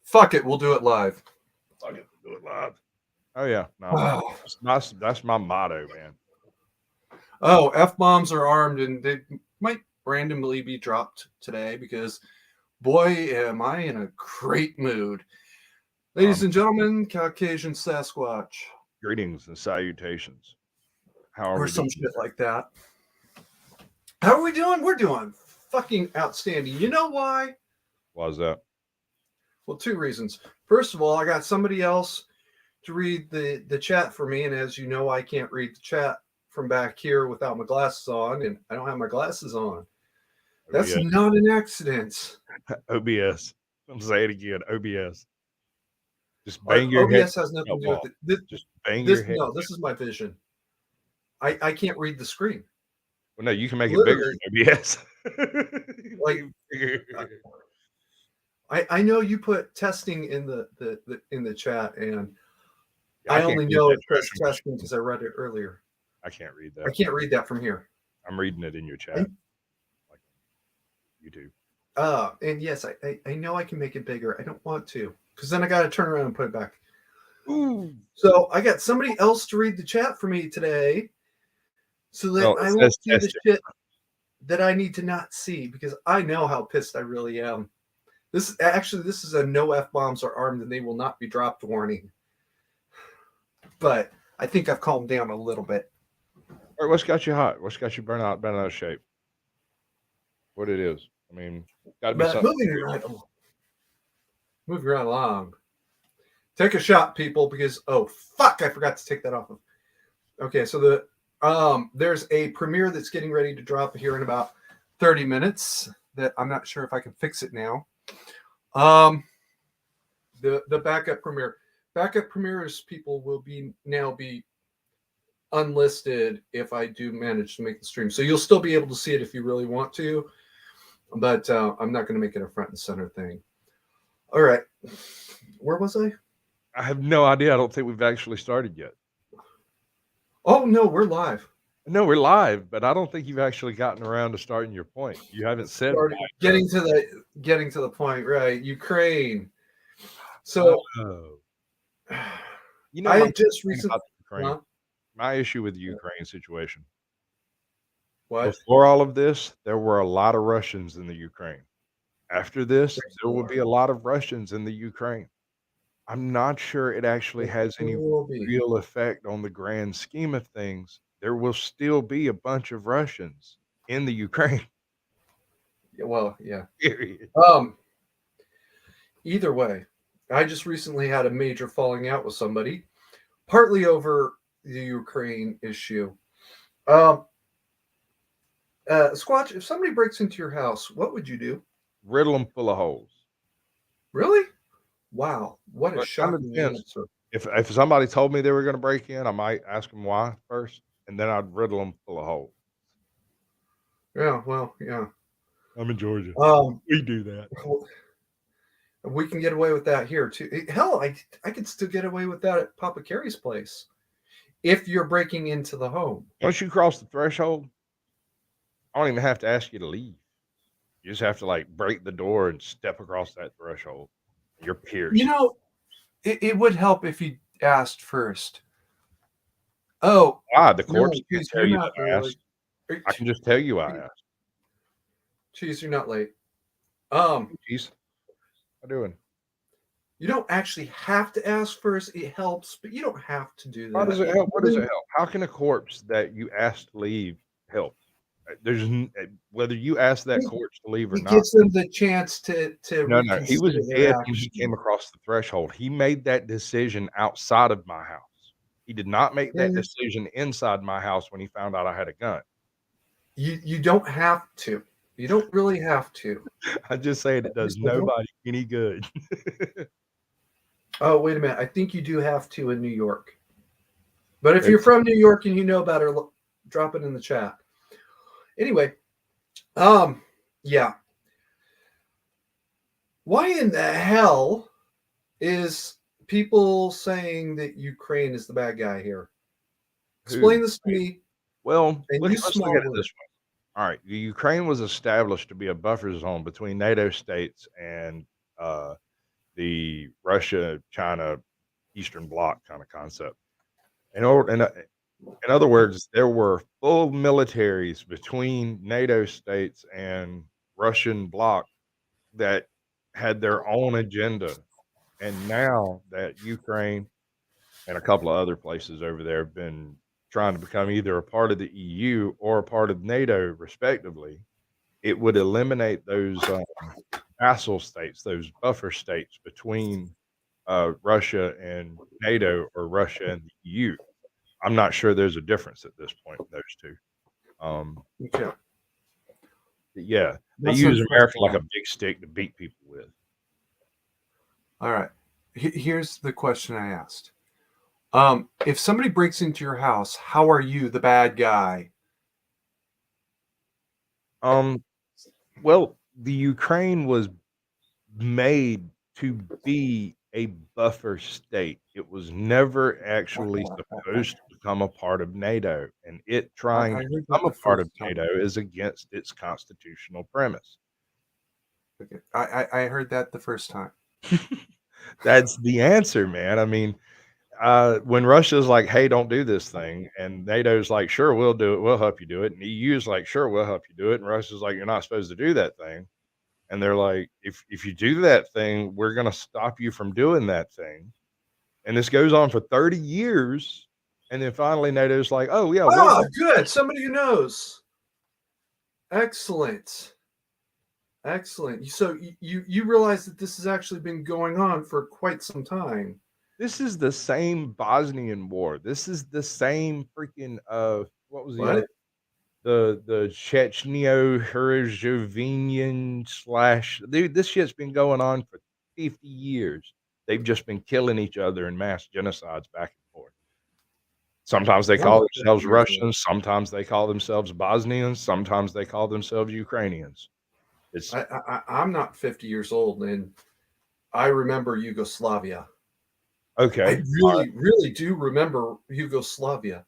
Fuck it, we'll do it live. Fuck it, we'll do it live. Oh yeah, no, Oh, that's my motto, man. F-bombs are armed and they might randomly be dropped today because, boy, am I in a great mood. Ladies and gentlemen, Caucasian Sasquatch. Greetings and salutations. How are Or we some doing? shit like that. How are we doing? We're doing fucking outstanding. You know why? Why is that? Well, two reasons. First of all, I got somebody else to read the chat for me, and as you know, I can't read the chat from back here without my glasses on, and I don't have my glasses on. That's OBS. not an accident. OBS. I'm saying it again. OBS. Just bang your OBS head. has nothing to do with it. Just bang your head. No, this is my vision. I can't read the screen. Well, no, you can make Literally, it bigger in OBS. like I know you put testing in the in the chat, and I only know it says testing because I read it earlier. I can't read that. I can't read that from here. I'm reading it in your chat, like YouTube. And yes, I know I can make it bigger. I don't want to, because then I got to turn around and put it back. Ooh. So I got somebody else to read the chat for me today, so that I won't see the shit that I need to not see, because I know how pissed I really am. This is a no F-bombs are armed and they will not be dropped warning. But I think I've calmed down a little bit. All right, what's got you hot? What's got you bent out of shape? What it is? I mean, got to be something. Moving right along. Take a shot, people, because fuck, I forgot to take that off of. Okay, so there's a premiere that's getting ready to drop here in about 30 minutes that I'm not sure if I can fix it now. The backup premiere. Backup premieres people will now be unlisted if I do manage to make the stream. So you'll still be able to see it if you really want to, but I'm not going to make it a front and center thing. All right. Where was I? I have no idea. I don't think we've actually started yet. Oh, no, we're live. No, we're live, but I don't think you've actually gotten around to starting your point. You haven't said getting to the point, right? Ukraine. So, you know, I just recently my issue with the Ukraine situation. What? Before all of this, there were a lot of Russians in the Ukraine. After this, there will be a lot of Russians in the Ukraine. I'm not sure it actually has any real effect on the grand scheme of things. There will still be a bunch of Russians in the Ukraine. Well, yeah. Period. Either way, I just recently had a major falling out with somebody, partly over the Ukraine issue. Squatch, if somebody breaks into your house, what would you do? Riddle them full of holes. Really? Wow, what a shocking answer. If somebody told me they were going to break in, I might ask them why first, and then I'd riddle them full of holes. Yeah, well, yeah. I'm in Georgia. We do that. We can get away with that here too. Hell, I could still get away with that at Papa Carey's place if you're breaking into the home. Once you cross the threshold, I don't even have to ask you to leave. You just have to like break the door and step across that threshold. You're pierced. You know, it would help if you asked first. Oh, the corpse can tell you that I asked. I can just tell you I asked. Jeez, you're not late. Jeez, how doing? You don't actually have to ask first. It helps, but you don't have to do that. How does it help? What does it help? How can a corpse that you asked to leave help? There's whether you ask that corpse to leave or not. It gives them the chance to. No. He was dead when he came across the threshold. He made that decision outside of my house. He did not make that decision inside my house when he found out I had a gun. You don't have to. You don't really have to. I just saying it does nobody any good. Oh, wait a minute. I think you do have to in New York. But if you're from New York and you know better, drop it in the chat. Anyway, yeah. Why in the hell is people saying that Ukraine is the bad guy here? Explain this to me. Well, let's look at it this way. All right, the Ukraine was established to be a buffer zone between NATO states and the the Russia, China, Eastern Bloc kind of concept. In other words, there were full militaries between NATO states and Russian bloc that had their own agenda. And now that Ukraine and a couple of other places over there have been trying to become either a part of the EU or a part of NATO, respectively, it would eliminate those vassal states, those buffer states between Russia and NATO or Russia and the EU. I'm not sure there's a difference at this point in those two. Okay. Yeah, they That's use America like a unfortunate. big stick to beat people with. All right. Here's the question I asked. If somebody breaks into your house, how are you the bad guy? Well, the Ukraine was made to be a buffer state. It was never actually supposed to become a part of NATO, and it trying I to heard that become the a part of first time. NATO is against its constitutional premise. Okay. I heard that the first time. That's the answer, man. I mean, when Russia's like, "Hey, don't do this thing," and NATO's like, "Sure, we'll do it. We'll help you do it," and EU's like, "Sure, we'll help you do it," and Russia's like, "You're not supposed to do that thing," and they're like, "If you do that thing, we're gonna stop you from doing that thing," and this goes on for 30 years, and then finally NATO's like, "Oh yeah, we'll." Ah, good. Somebody who knows. Excellent. Excellent. So you realize that this has actually been going on for quite some time. This is the same Bosnian war. This is the same freaking what was the other, What? the Chechnyo Herzegovinian slash dude, this shit's been going on for 50 years. They've just been killing each other in mass genocides back and forth. Sometimes they I'm call not 50 themselves years old. Russians, sometimes they call themselves Bosnians, sometimes they call themselves Ukrainians. It's I'm not 50 years old, and I remember Yugoslavia. I okay. really, really do remember Yugoslavia.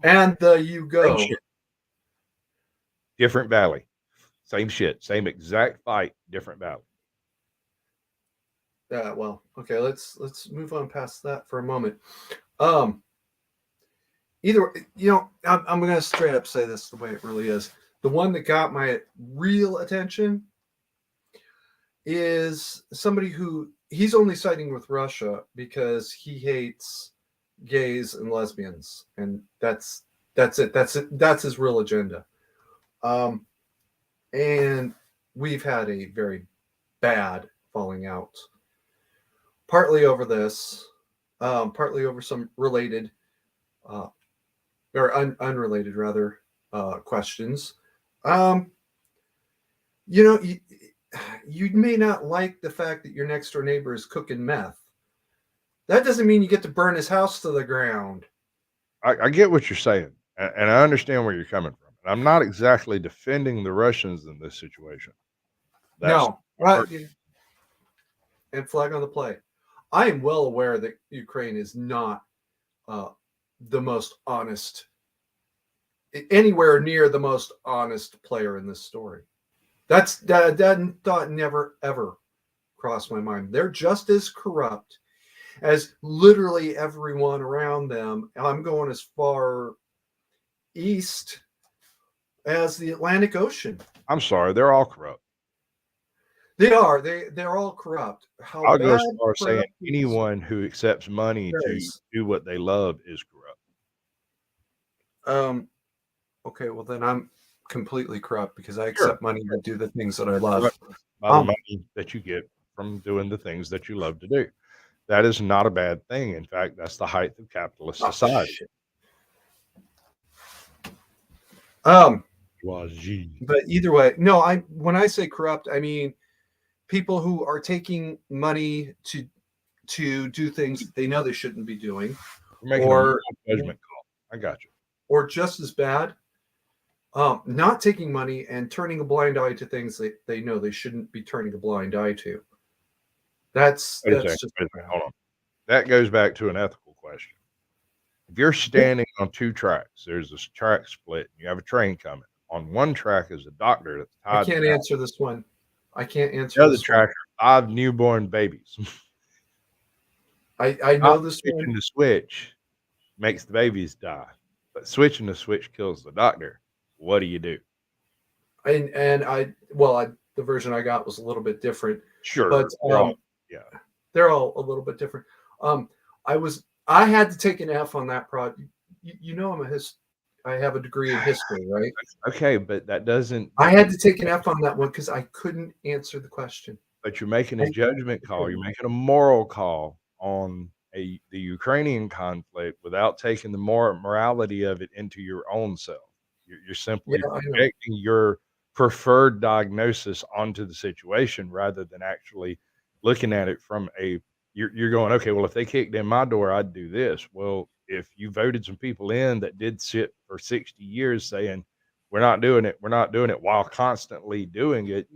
And the Same Yugo. shit. Different valley. Same shit. Same exact fight, different valley. Well, okay, let's move on past that for a moment. Either I'm gonna straight up say this the way it really is. The one that got my real attention is somebody who he's only siding with Russia because he hates gays and lesbians, and that's it. That's his real agenda. And we've had a very bad falling out, partly over this, partly over some related or unrelated rather questions. Um, you may not like the fact that your next door neighbor is cooking meth. That doesn't mean you get to burn his house to the ground. I get what you're saying, and I understand where you're coming from. And I'm not exactly defending the Russians in this situation. That's No, right. And flag on the play. I am well aware that Ukraine is not uh, the most honest, anywhere near the most honest player in this story. That thought never ever crossed my mind. They're just as corrupt as literally everyone around them. I'm going as far east as the Atlantic Ocean. I'm sorry, they're all corrupt. They are. They're all corrupt. How I'll go bad as far as saying corrupt is anyone who accepts money to varies. do what they love is corrupt. Um. Okay. Well, then I'm completely corrupt because I Sure, accept money to do the things that I you're love. corrupt by the money that you get from doing the things that you love to do. That is not a bad thing. In fact, that's the height of capitalist Oh society. shit. Was But either way, no. When I say corrupt, I mean people who are taking money to do things that they know they shouldn't be doing, You're making a moral or judgment call. I got you. or just as bad, not taking money and turning a blind eye to things that they know they shouldn't be turning a blind eye to. That's Wait a second. just Wait a second. bad. Hold on. That goes back to an ethical question. If you're standing on two tracks, there's this track split, and you have a train coming. On one track is a doctor that's I tied can't down. answer this one. I can't The answer other this one. track 5 newborn babies. I know Not this switching one. the switch makes the babies die, but switching the switch kills the doctor. What do you do? And the version I got was a little bit different, but Sure, they're all yeah. they're all a little bit different. Um, I had to take an F on that project. You know, I have a degree in history, right? Okay, but that doesn't I that had to take an F on that one because I couldn't answer the question. but you're making a I judgment call, you're couldn't. making a moral call on the Ukrainian conflict without taking the morality of it into your own self. You're Yeah, simply I know. projecting your preferred diagnosis onto the situation rather than actually looking at it from a you're going, "Okay, well, if they kicked in my door, I'd do this." Well, if you voted some people in that did sit for 60 years saying, we're not doing it," while constantly doing it,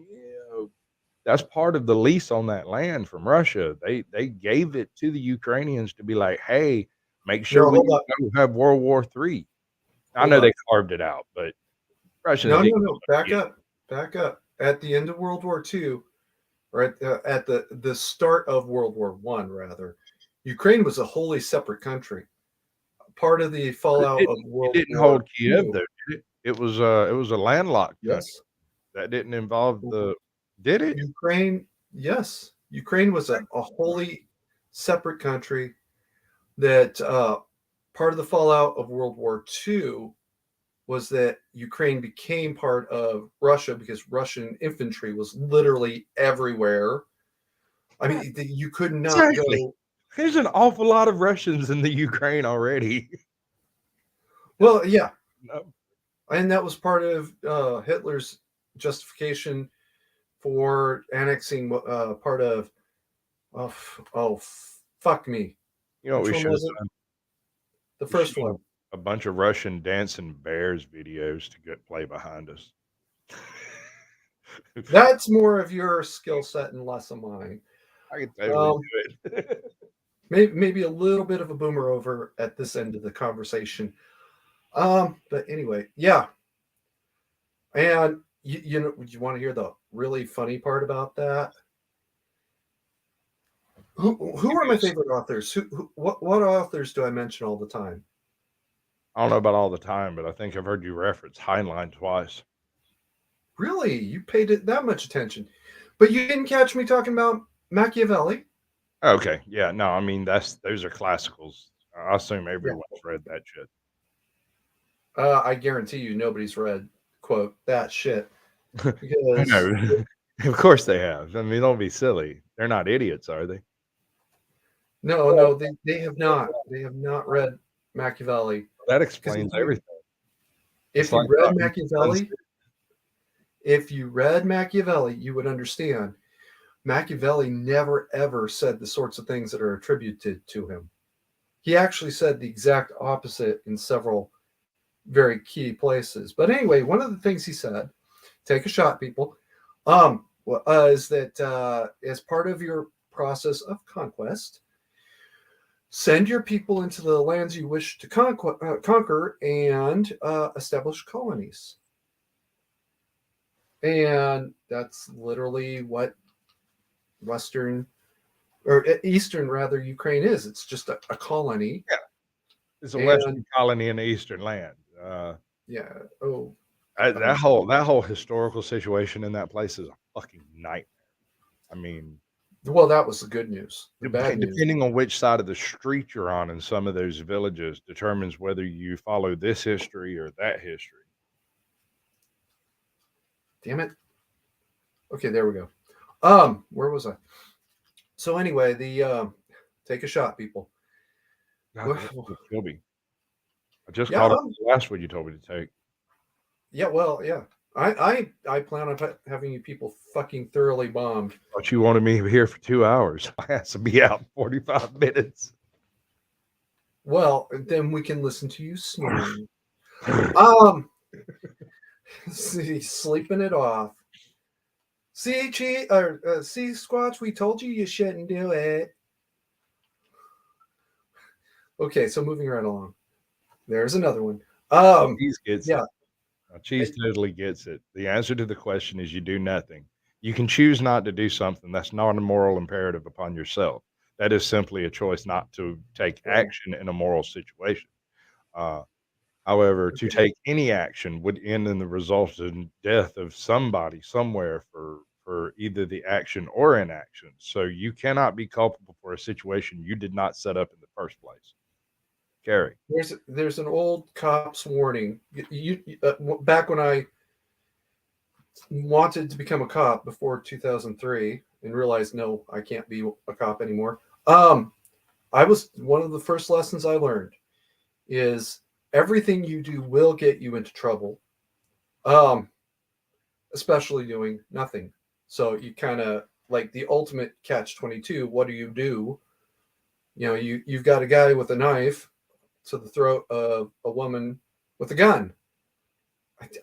that's part of the lease on that land from Russia. They gave it to the Ukrainians to be like, "Hey, make sure No, we hold up. don't have World War III." I Hold know they up. carved it out, but Russians No, didn't no, no. Back get up. Back up. At the end of World War II, or at the start of World War One, rather, Ukraine was a wholly separate country. Part of the but fallout of it World didn't War hold Kiev Two. though, did it? It was a landlocked country. Yes. That didn't involve the did it? Ukraine, yes. Ukraine was a wholly separate country that part of the fallout of World War II was that Ukraine became part of Russia because Russian infantry was literally everywhere. I Yeah, mean, you could not exactly. go. There's an awful lot of Russians in the Ukraine already. Well, yeah, No, and that was part of Hitler's justification for annexing part of. Oh, oh, fuck me. you know what Which we one should have was it? done? The We should first have one. a bunch of Russian dancing bears videos to get play behind us. That's more of your skill set and less of mine. I could totally Um, do it. maybe a little bit of a boomer over at this end of the conversation. But anyway, yeah. And you know, you want to hear the really funny part about that? Who are my favorite authors? What authors do I mention all the time? I don't know about all the time, but I think I've heard you reference Heinlein twice. Really, you paid it that much attention, but you didn't catch me talking about Machiavelli. Okay, yeah, no, I mean those are classicals. I assume Yeah, everyone's read that shit. I guarantee you nobody's read quote that shit I because know. Of course they have. I mean, don't be silly. They're not idiots, are they? no, they have not. They have not read Machiavelli. That Because explains everything. It's if you like read talking to the Machiavelli, sunset. if you read Machiavelli, you would understand Machiavelli never ever said the sorts of things that are attributed to him. He actually said the exact opposite in several very key places. But anyway, one of the things he said, take a shot, people, is that as part of your process of conquest, send your people into the lands you wish to conquer and establish colonies. And that's literally what Western or Eastern, rather, Ukraine is. It's just a colony. Yeah, it's a And Western colony in the Eastern land. yeah, oh, That whole historical situation in that place is a fucking nightmare. I mean, well, that was the good news. The bad news. depending on which side of the street you're on in some of those villages determines whether you follow this history or that history. Damn it. Okay, there we go. Where was I? So anyway, the take a shot, people. God, that Well, would kill me. I just yeah, caught up with the last one you told me to take. yeah. Well, yeah. I plan on having you people fucking thoroughly bombed. Thought you wanted me here for 2 hours. I have to be out in 45 minutes. Well, then we can listen to you snoring. Um, see, sleeping it off. See, see, Squatch, we told you you shouldn't do it. Okay, so moving right along. There's another one. Cheese gets Yeah, it. Cheese totally gets it. The answer to the question is you do nothing. You can choose not to do something. That's not a moral imperative upon yourself. That is simply a choice not to take Well, action in a moral situation. Uh, However, to okay. take any action would end in the resultant death of somebody somewhere for either the action or inaction. So you cannot be culpable for a situation you did not set up in the first place. Carrie. There's an old cop's warning. Back when I wanted to become a cop before 2003 and realized no, I can't be a cop anymore. I was one of the first lessons I learned is everything you do will get you into trouble. Um, especially doing nothing. So you kind of like the ultimate catch 22. What do? You know, you've got a guy with a knife to the throat of a woman with a gun.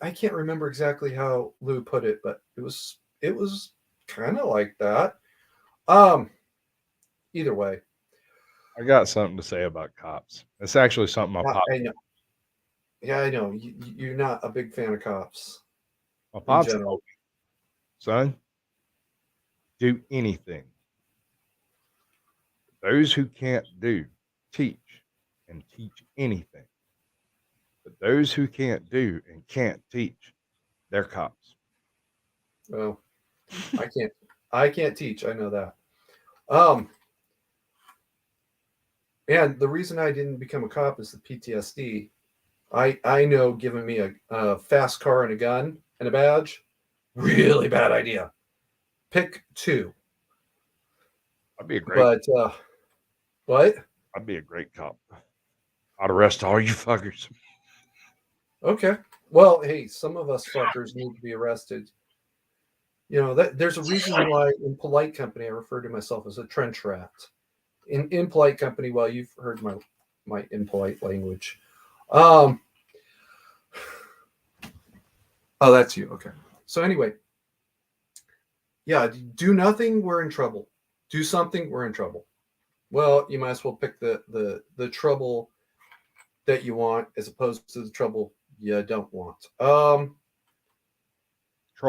I can't remember exactly how Lou put it, but it was kind of like that. Um, either way, I got something to say about cops. It's actually something my I pops know. Yeah, I know. You're not a big fan of cops my in pops general. told me, son, do anything. Those who can't do, teach, and teach anything. But those who can't do and can't teach, they're cops. Well, I can't. I can't teach. I know that. Um, and the reason I didn't become a cop is the PTSD. I know giving me a fast car and a gun and a badge, really bad idea. Pick two. I'd be a great But what? I'd be a great cop. I'd arrest all you fuckers. Okay. Well, hey, some of us fuckers need to be arrested. You know that there's a reason why in polite company I refer to myself as a trench rat. In polite company, well, you've heard my impolite language. Um. Oh, that's you. Okay. So anyway, yeah, do nothing, we're in trouble. Do something, we're in trouble. Well, you might as well pick the trouble that you want as opposed to the trouble you don't want. Trouble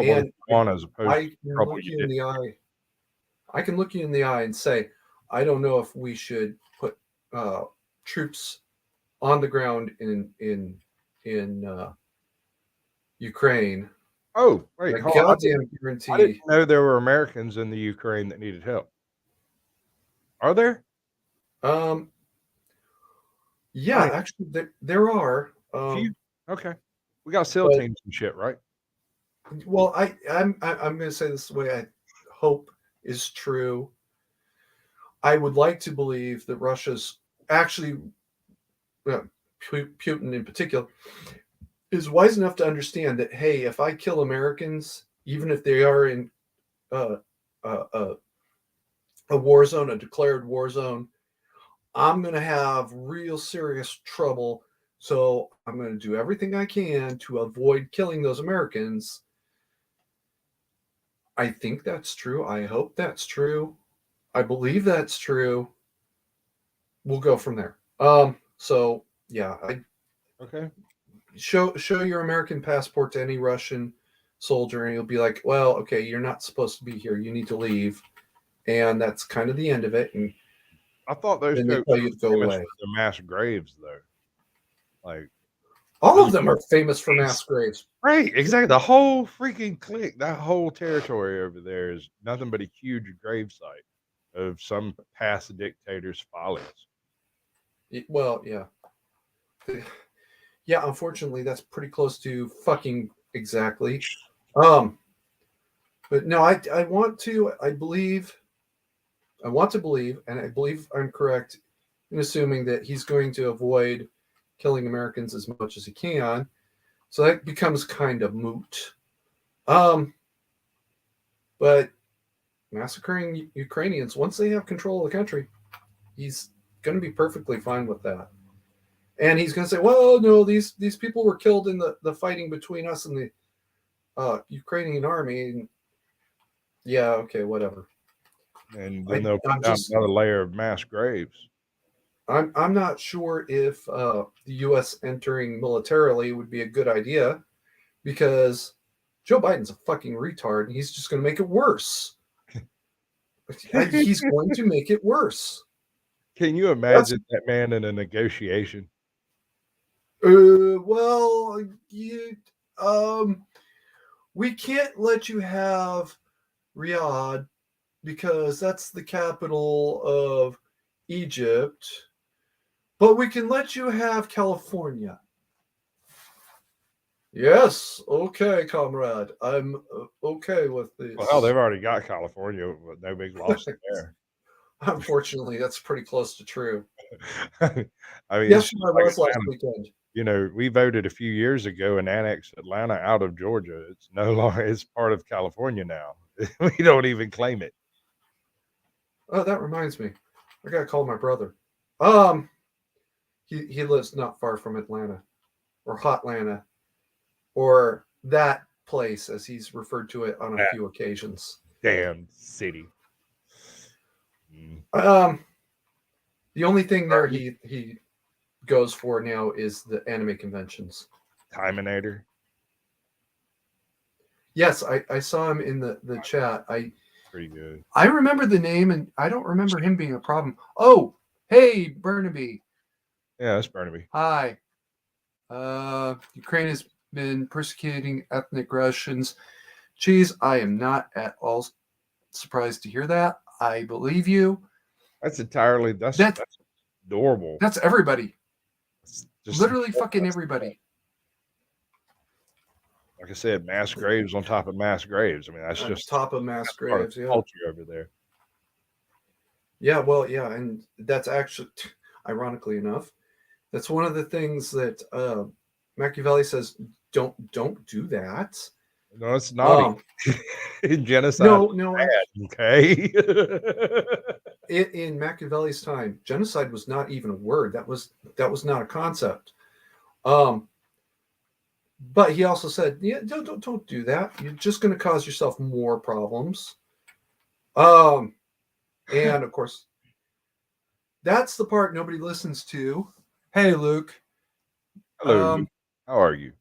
you And want as opposed to I can trouble look you you in didn't. the eye. I can look you in the eye and say, I don't know if we should put uh, troops on the ground in Ukraine. Oh, wait, I hold on. goddamn I didn't guarantee. know there were Americans in the Ukraine that needed help. Are there? Um, I yeah, mean, actually, there are. a few. Okay. We got SEAL But teams and shit, right? well, I'm going to say this the way I hope is true. I would like to believe that Russia's actually, uh, Putin in particular, is wise enough to understand that hey, if I kill Americans, even if they are in uh, uh, uh, a war zone, a declared war zone, I'm going to have real serious trouble. So I'm going to do everything I can to avoid killing those Americans. I think that's true. I hope that's true. I believe that's true. We'll go from there. So yeah, I Okay. show your American passport to any Russian soldier, and he'll be like, "Well, okay, you're not supposed to be here. You need to leave," and that's kind of the end of it. And I thought those then they folks tell were you to go famous away. for their mass graves, though. Like, All those of them are famous for are mass graves. right, exactly. The whole freaking clique, that whole territory over there is nothing but a huge gravesite of some past dictator's follies. Well, yeah, yeah. Unfortunately, that's pretty close to fucking exactly. Um, but no, I want to. I want to believe, and I believe I'm correct in assuming that he's going to avoid killing Americans as much as he can. So that becomes kind of moot. Um, but massacring Ukrainians, once they have control of the country, he's going to be perfectly fine with that. And he's going to say, well, no, these people were killed in the fighting between us and the Ukrainian army. And yeah, okay, whatever. And then they'll put I'm down just another layer of mass graves. I'm not sure if the U.S. entering militarily would be a good idea because Joe Biden's a fucking retard, and he's just going to make it worse. He's going to make it worse. Can you imagine that man in a negotiation? Well, we can't let you have Riyadh because that's the capital of Egypt, but we can let you have California. Yes, okay, comrade. I'm okay with this. Well, hell, they've already got California, but no big loss there. Unfortunately, that's pretty close to true. I mean, yes, I was last weekend. You know, we voted a few years ago and annexed Atlanta out of Georgia. It's no longer, it's part of California now. We don't even claim it. Oh, that reminds me. I gotta call my brother. He lives not far from Atlanta, or Hotlanta, or that place as he's referred to it on a few occasions. Damn city. The only thing there he goes for now is the anime conventions. Timinator. Yes, I saw him in the chat. Pretty good. I remember the name, and I don't remember him being a problem. Oh, hey, Burnaby. Yeah, that's Burnaby. Hi. Ukraine has been persecuting ethnic Russians. Geez, I am not at all surprised to hear that. I believe you. That's entirely that's adorable. That's everybody. Just literally fucking everybody. Like I said, mass graves on top of mass graves. I mean, that's just top of mass graves. Yeah, culture over there. Yeah, well, yeah, and that's actually, ironically enough, that's one of the things that Machiavelli says. Don't do that. No, it's naughty. Genocide. No, bad, okay. In Machiavelli's time, genocide was not even a word. That was not a concept. But he also said, yeah, don't do that. You're just going to cause yourself more problems. And of course, that's the part nobody listens to. Hey, Luke. Hello. Luke. How are you?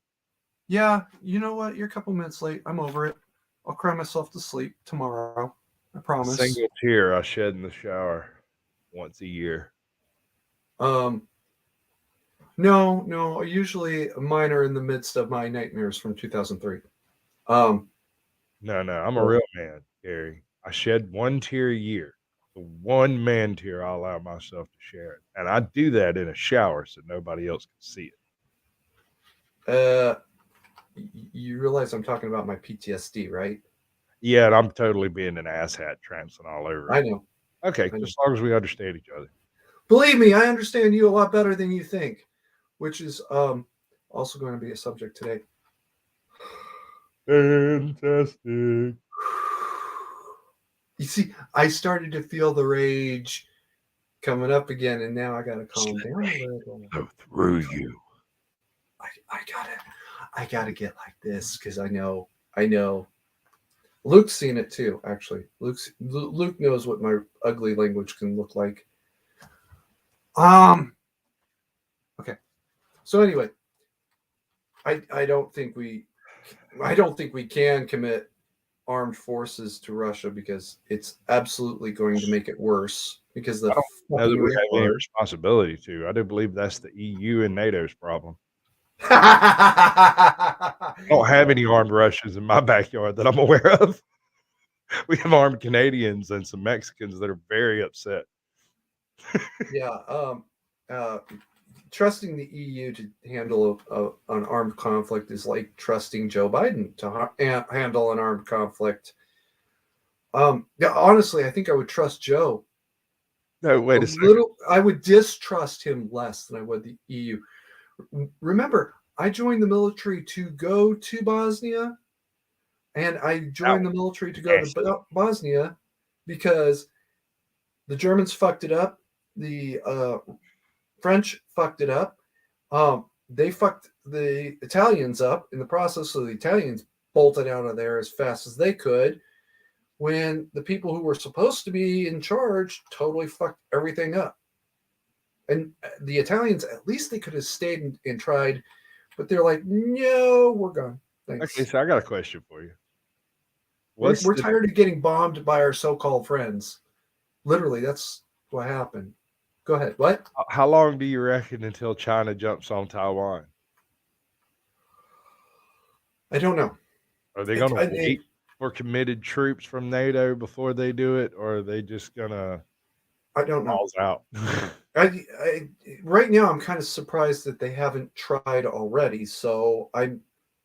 Yeah, you know what? You're a couple minutes late. I'm over it. I'll cry myself to sleep tomorrow. I promise. A single tear I shed in the shower once a year. No. Usually mine are in the midst of my nightmares from 2003. No. I'm a real man, Gary. I shed one tear a year. The one man tear I allow myself to share. And I do that in a shower so nobody else can see it. You realize I'm talking about my PTSD, right? Yeah, and I'm totally being an asshat tramping all over. I know. Okay, as long as we understand each other. Believe me, I understand you a lot better than you think, which is also going to be a subject today. Fantastic. You see, I started to feel the rage coming up again, and now I got to calm down a little. Go through you. I gotta get like this because I know. Luke's seen it too. Actually, Luke knows what my ugly language can look like. Okay. So anyway, I don't think we can commit armed forces to Russia because it's absolutely going to make it worse. Because I don't know that we have any responsibility to. I do believe that's the EU and NATO's problem. I don't have any armed Russians in my backyard that I'm aware of. We have armed Canadians and some Mexicans that are very upset. Yeah. Trusting the EU to handle an armed conflict is like trusting Joe Biden to handle an armed conflict. Yeah, honestly, I think I would trust Joe. No, wait a second. I would distrust him less than I would the EU. Remember, I joined the military to go to Bosnia, and I joined the military to go to Bosnia because the Germans fucked it up. The French fucked it up. They fucked the Italians up in the process, so the Italians bolted out of there as fast as they could when the people who were supposed to be in charge totally fucked everything up. And the Italians, at least they could have stayed and tried, but they're like, no, we're gone. Thanks. Okay, so I got a question for you. We're tired of getting bombed by our so-called friends. Literally, that's what happened. Go ahead. What? How long do you reckon until China jumps on Taiwan? I don't know. Are they going to wait for committed troops from NATO before they do it, or are they just going to? I don't know. Balls out. Right now, I'm kind of surprised that they haven't tried already. So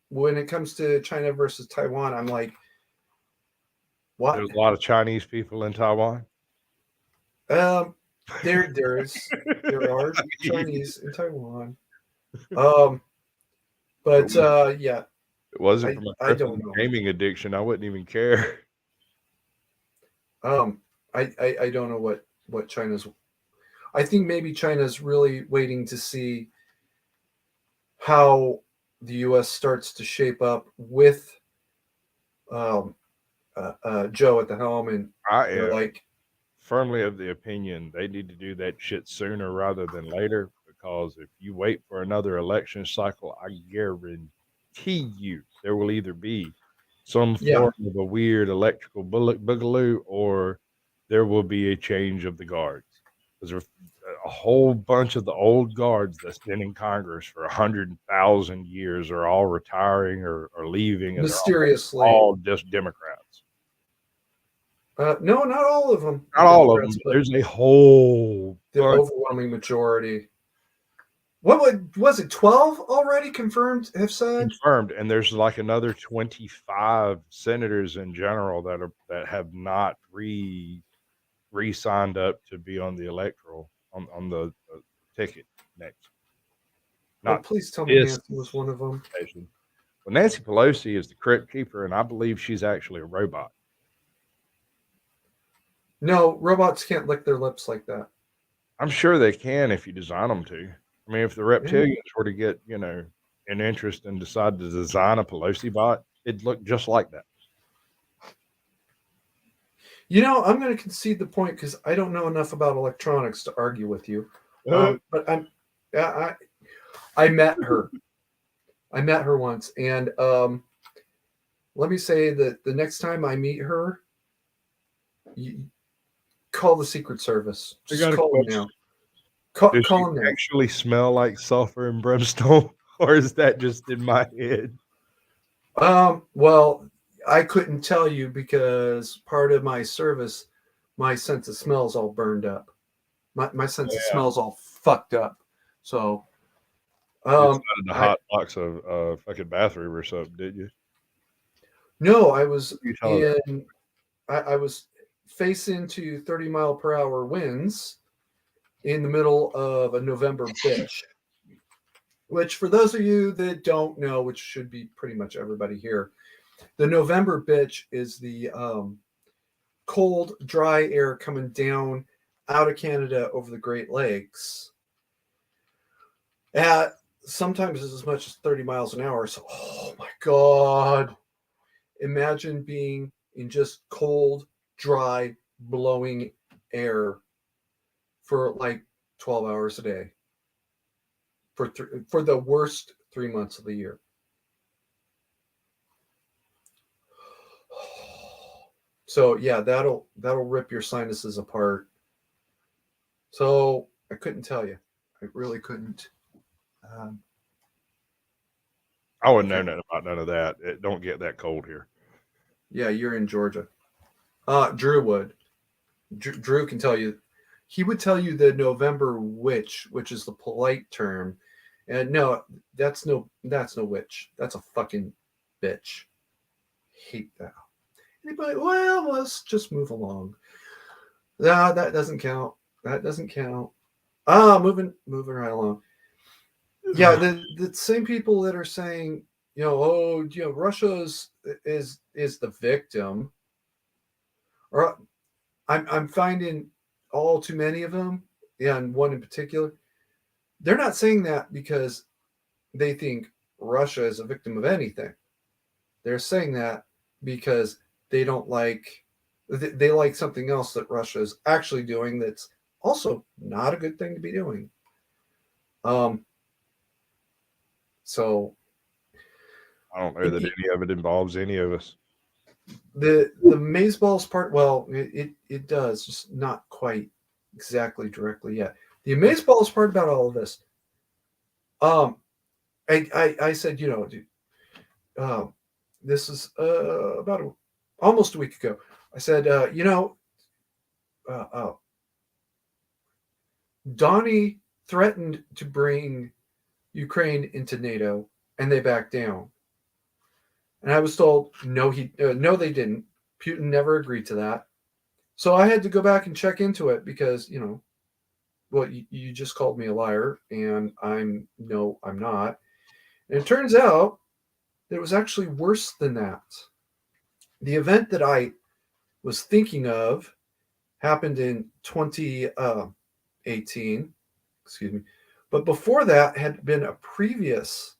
when it comes to China versus Taiwan, I'm like, what? There's a lot of Chinese people in Taiwan. There are Chinese in Taiwan. But yeah, it wasn't from I don't know. Gaming addiction. I wouldn't even care. I don't know what China's. I think maybe China's really waiting to see how the U.S. starts to shape up with Joe at the helm, and they're like, firmly of the opinion they need to do that shit sooner rather than later, because if you wait for another election cycle, I guarantee you there will either be some form of a weird electrical boogaloo, or there will be a change of the guards. Because there's a whole bunch of the old guards that's been in Congress for 100,000 years are all retiring or leaving, and mysteriously they're all just Democrats. No, not all of them. Not all of them. But there's a whole overwhelming majority. What was it? 12 already confirmed have said? Confirmed, and there's like another 25 senators in general that have not re-signed up to be on the electoral on the ticket next. Not please tell me Nancy was one of them. Well, Nancy Pelosi is the crypt keeper, and I believe she's actually a robot. No, robots can't lick their lips like that. I'm sure they can if you design them to. I mean, if the reptilians were to get, an interest and decide to design a Pelosi bot, it'd look just like that. I'm going to concede the point because I don't know enough about electronics to argue with you. But I met her. I met her once, and let me say that the next time I meet her, you call the Secret Service. Just call them now. Call them now. Actually smell like sulfur and brimstone, or is that just in my head? Well, I couldn't tell you because part of my service, my sense of smell is all burned up. My sense of smell is all fucked up. So, in the hot box of fucking bathroom or something, didn't you? No, I was I was face into 30-mile-per-hour winds in the middle of a November bitch. Which, for those of you that don't know, which should be pretty much everybody here, the November bitch is the cold, dry air coming down out of Canada over the Great Lakes at sometimes as much as 30 miles an hour. So, oh my God. Imagine being in just cold, dry, blowing air for like 12 hours a day for the worst 3 months of the year. So yeah, that'll rip your sinuses apart. So I couldn't tell you. I really couldn't. I wouldn't know nothing about none of that. It don't get that cold here. Yeah, you're in Georgia. Drew would. Drew can tell you. He would tell you the November witch, which is the polite term. And no, that's no witch. That's a fucking bitch. Hate that. Anybody? Well, let's just move along. No, that doesn't count. That doesn't count. Moving right along. Yeah, the same people that are saying, Russia is the victim, or I'm finding all too many of them, and one in particular, they're not saying that because they think Russia is a victim of anything. They're saying that because they don't like, they like something else that Russia is actually doing that's also not a good thing to be doing. So I don't know that any of it involves any of us. The amazeballs part, well, it does, just not quite exactly directly yet. The amazeballs part about all of this, I said, this is about almost a week ago. I said, Donnie threatened to bring Ukraine into NATO, and they backed down. And I was told, no, they didn't. Putin never agreed to that. So I had to go back and check into it because, well, you just called me a liar, and I'm not. And it turns out that it was actually worse than that. The event that I was thinking of happened in 2018, excuse me. But before that had been a previous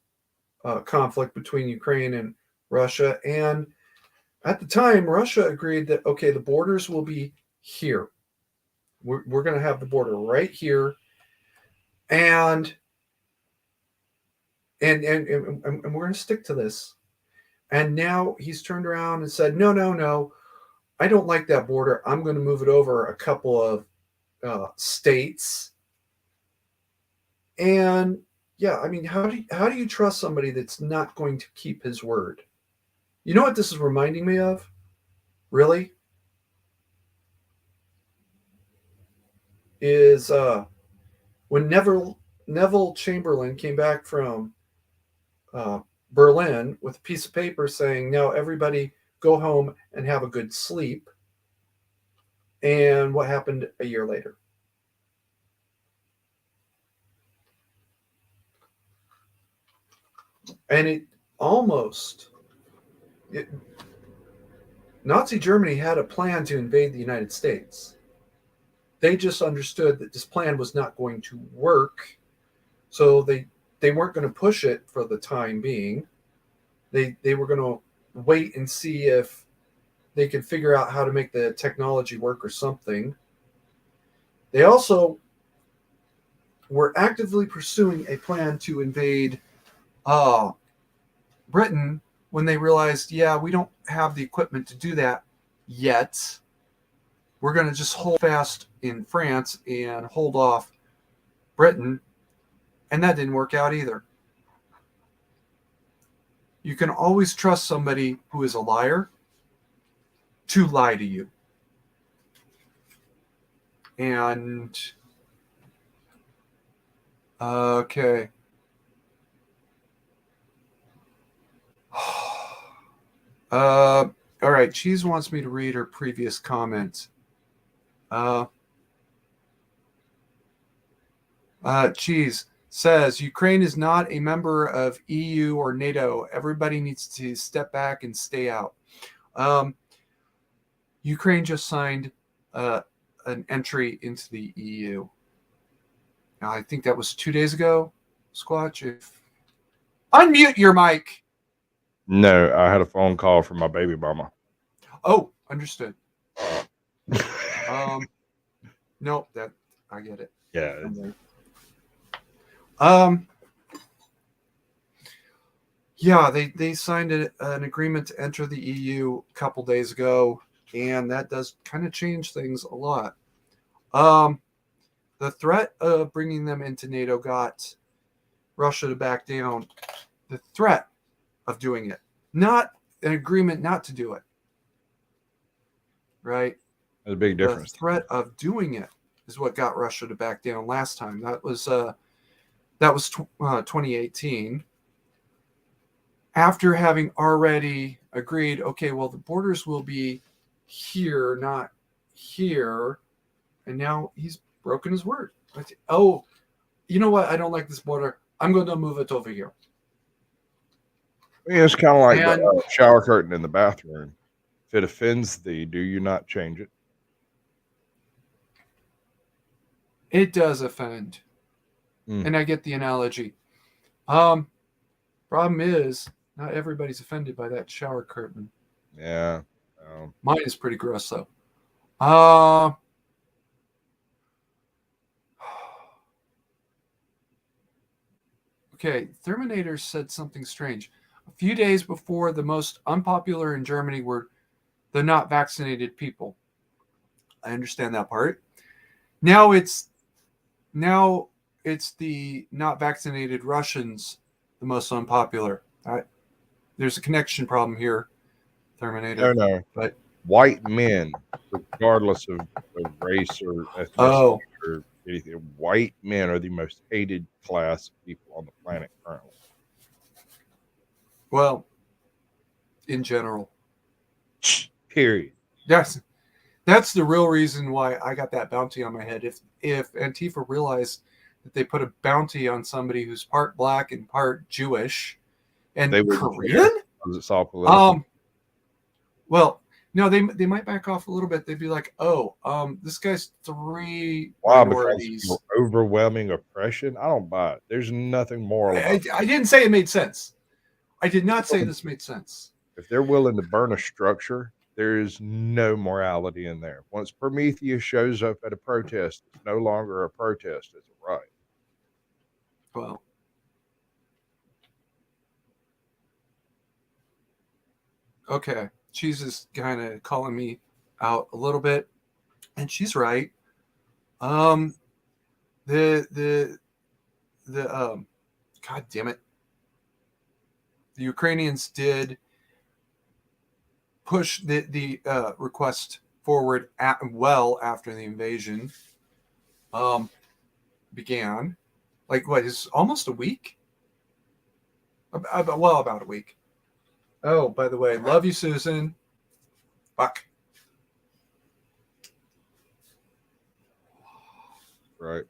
conflict between Ukraine and Russia. And at the time, Russia agreed that, okay, the borders will be here. We're going to have the border right here. And we're going to stick to this. And now he's turned around and said, no, I don't like that border. I'm going to move it over a couple of states. And yeah, I mean, how do you trust somebody that's not going to keep his word? You know what this is reminding me of? Really? Is when Neville Chamberlain came back from Berlin with a piece of paper saying, "Now everybody go home and have a good sleep." And what happened a year later? And Nazi Germany had a plan to invade the United States. They just understood that this plan was not going to work, so they weren't going to push it for the time being. They were going to wait and see if they could figure out how to make the technology work or something. They also were actively pursuing a plan to invade Britain when they realized, yeah, we don't have the equipment to do that yet. We're going to just hold fast in France and hold off Britain. And that didn't work out either. You can always trust somebody who is a liar to lie to you. And okay. All right. Cheese wants me to read her previous comments. Cheese says Ukraine is not a member of EU or NATO. Everybody needs to step back and stay out. Ukraine just signed an entry into the EU. Now, I think that was 2 days ago. Squatch, unmute your mic. No, I had a phone call from my baby mama. Oh, understood. Nope, that I get it. Yeah. Yeah, they signed an agreement to enter the EU a couple days ago, and that does kind of change things a lot. The threat of bringing them into NATO got Russia to back down. The threat of doing it, not an agreement not to do it. Right? There's a big difference. The threat of doing it is what got Russia to back down last time. That was 2018. After having already agreed, okay, well, the borders will be here, not here. And now he's broken his word. Oh, you know what? I don't like this border. I'm going to move it over here. Yeah, it's kind of like the shower curtain in the bathroom. If it offends thee, do you not change it? It does offend. And I get the analogy. Problem is, not everybody's offended by that shower curtain. Yeah. Mine is pretty gross, though. Okay, Terminator said something strange. A few days before, the most unpopular in Germany were the not vaccinated people. I understand that part. Now it's now it's the not vaccinated Russians, the most unpopular. There's a connection problem here, Terminator. No. But White men, regardless of race or ethnicity or anything, white men are the most hated class of people on the planet currently. Well, in general. Period. Yes. That's the real reason why I got that bounty on my head. If Antifa realized that they put a bounty on somebody who's part black and part Jewish and They Korean, it's all political. Well, no, they might back off a little bit. They'd be like, "Oh, this guy's 3 Why? minorities." Because of overwhelming oppression. I don't buy it. There's nothing moral about it. I didn't say it made sense. I did not say this made sense. If they're willing to burn a structure, there is no morality in there. Once Prometheus shows up at a protest, it's no longer a protest, it's a riot. Well, okay. She's just kind of calling me out a little bit, and she's right. The God damn it. The Ukrainians did push the request forward well after the invasion began. Like, what, is almost a week? About a week. Oh, by the way, love you, Susan. Fuck. Right.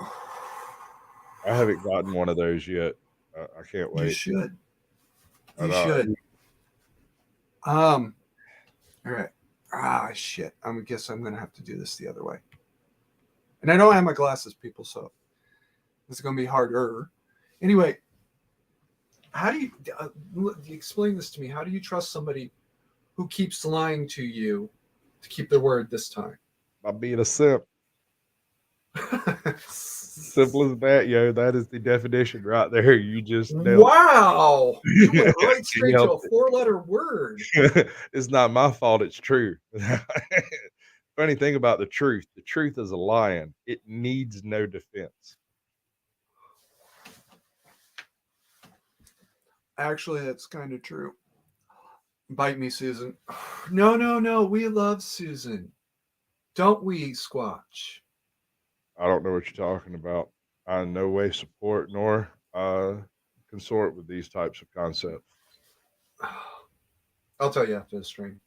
I haven't gotten one of those yet. I can't wait. You should. You should. All right. Shit. I guess I'm gonna have to do this the other way. And I don't have my glasses, people, so this is gonna be harder. Anyway, how do you explain this to me? How do you trust somebody who keeps lying to you to keep their word this time? By being a simp. Simple as that, yo. That is the definition right there. You just wow. You went right straight to a 4-letter word. It's not my fault. It's true. Funny thing about the truth is a lion. It needs no defense. Actually, that's kind of true. Bite me, Susan. No. We love Susan. Don't we, Squatch? I don't know what you're talking about. I in no way support nor consort with these types of concepts. I'll tell you after the stream.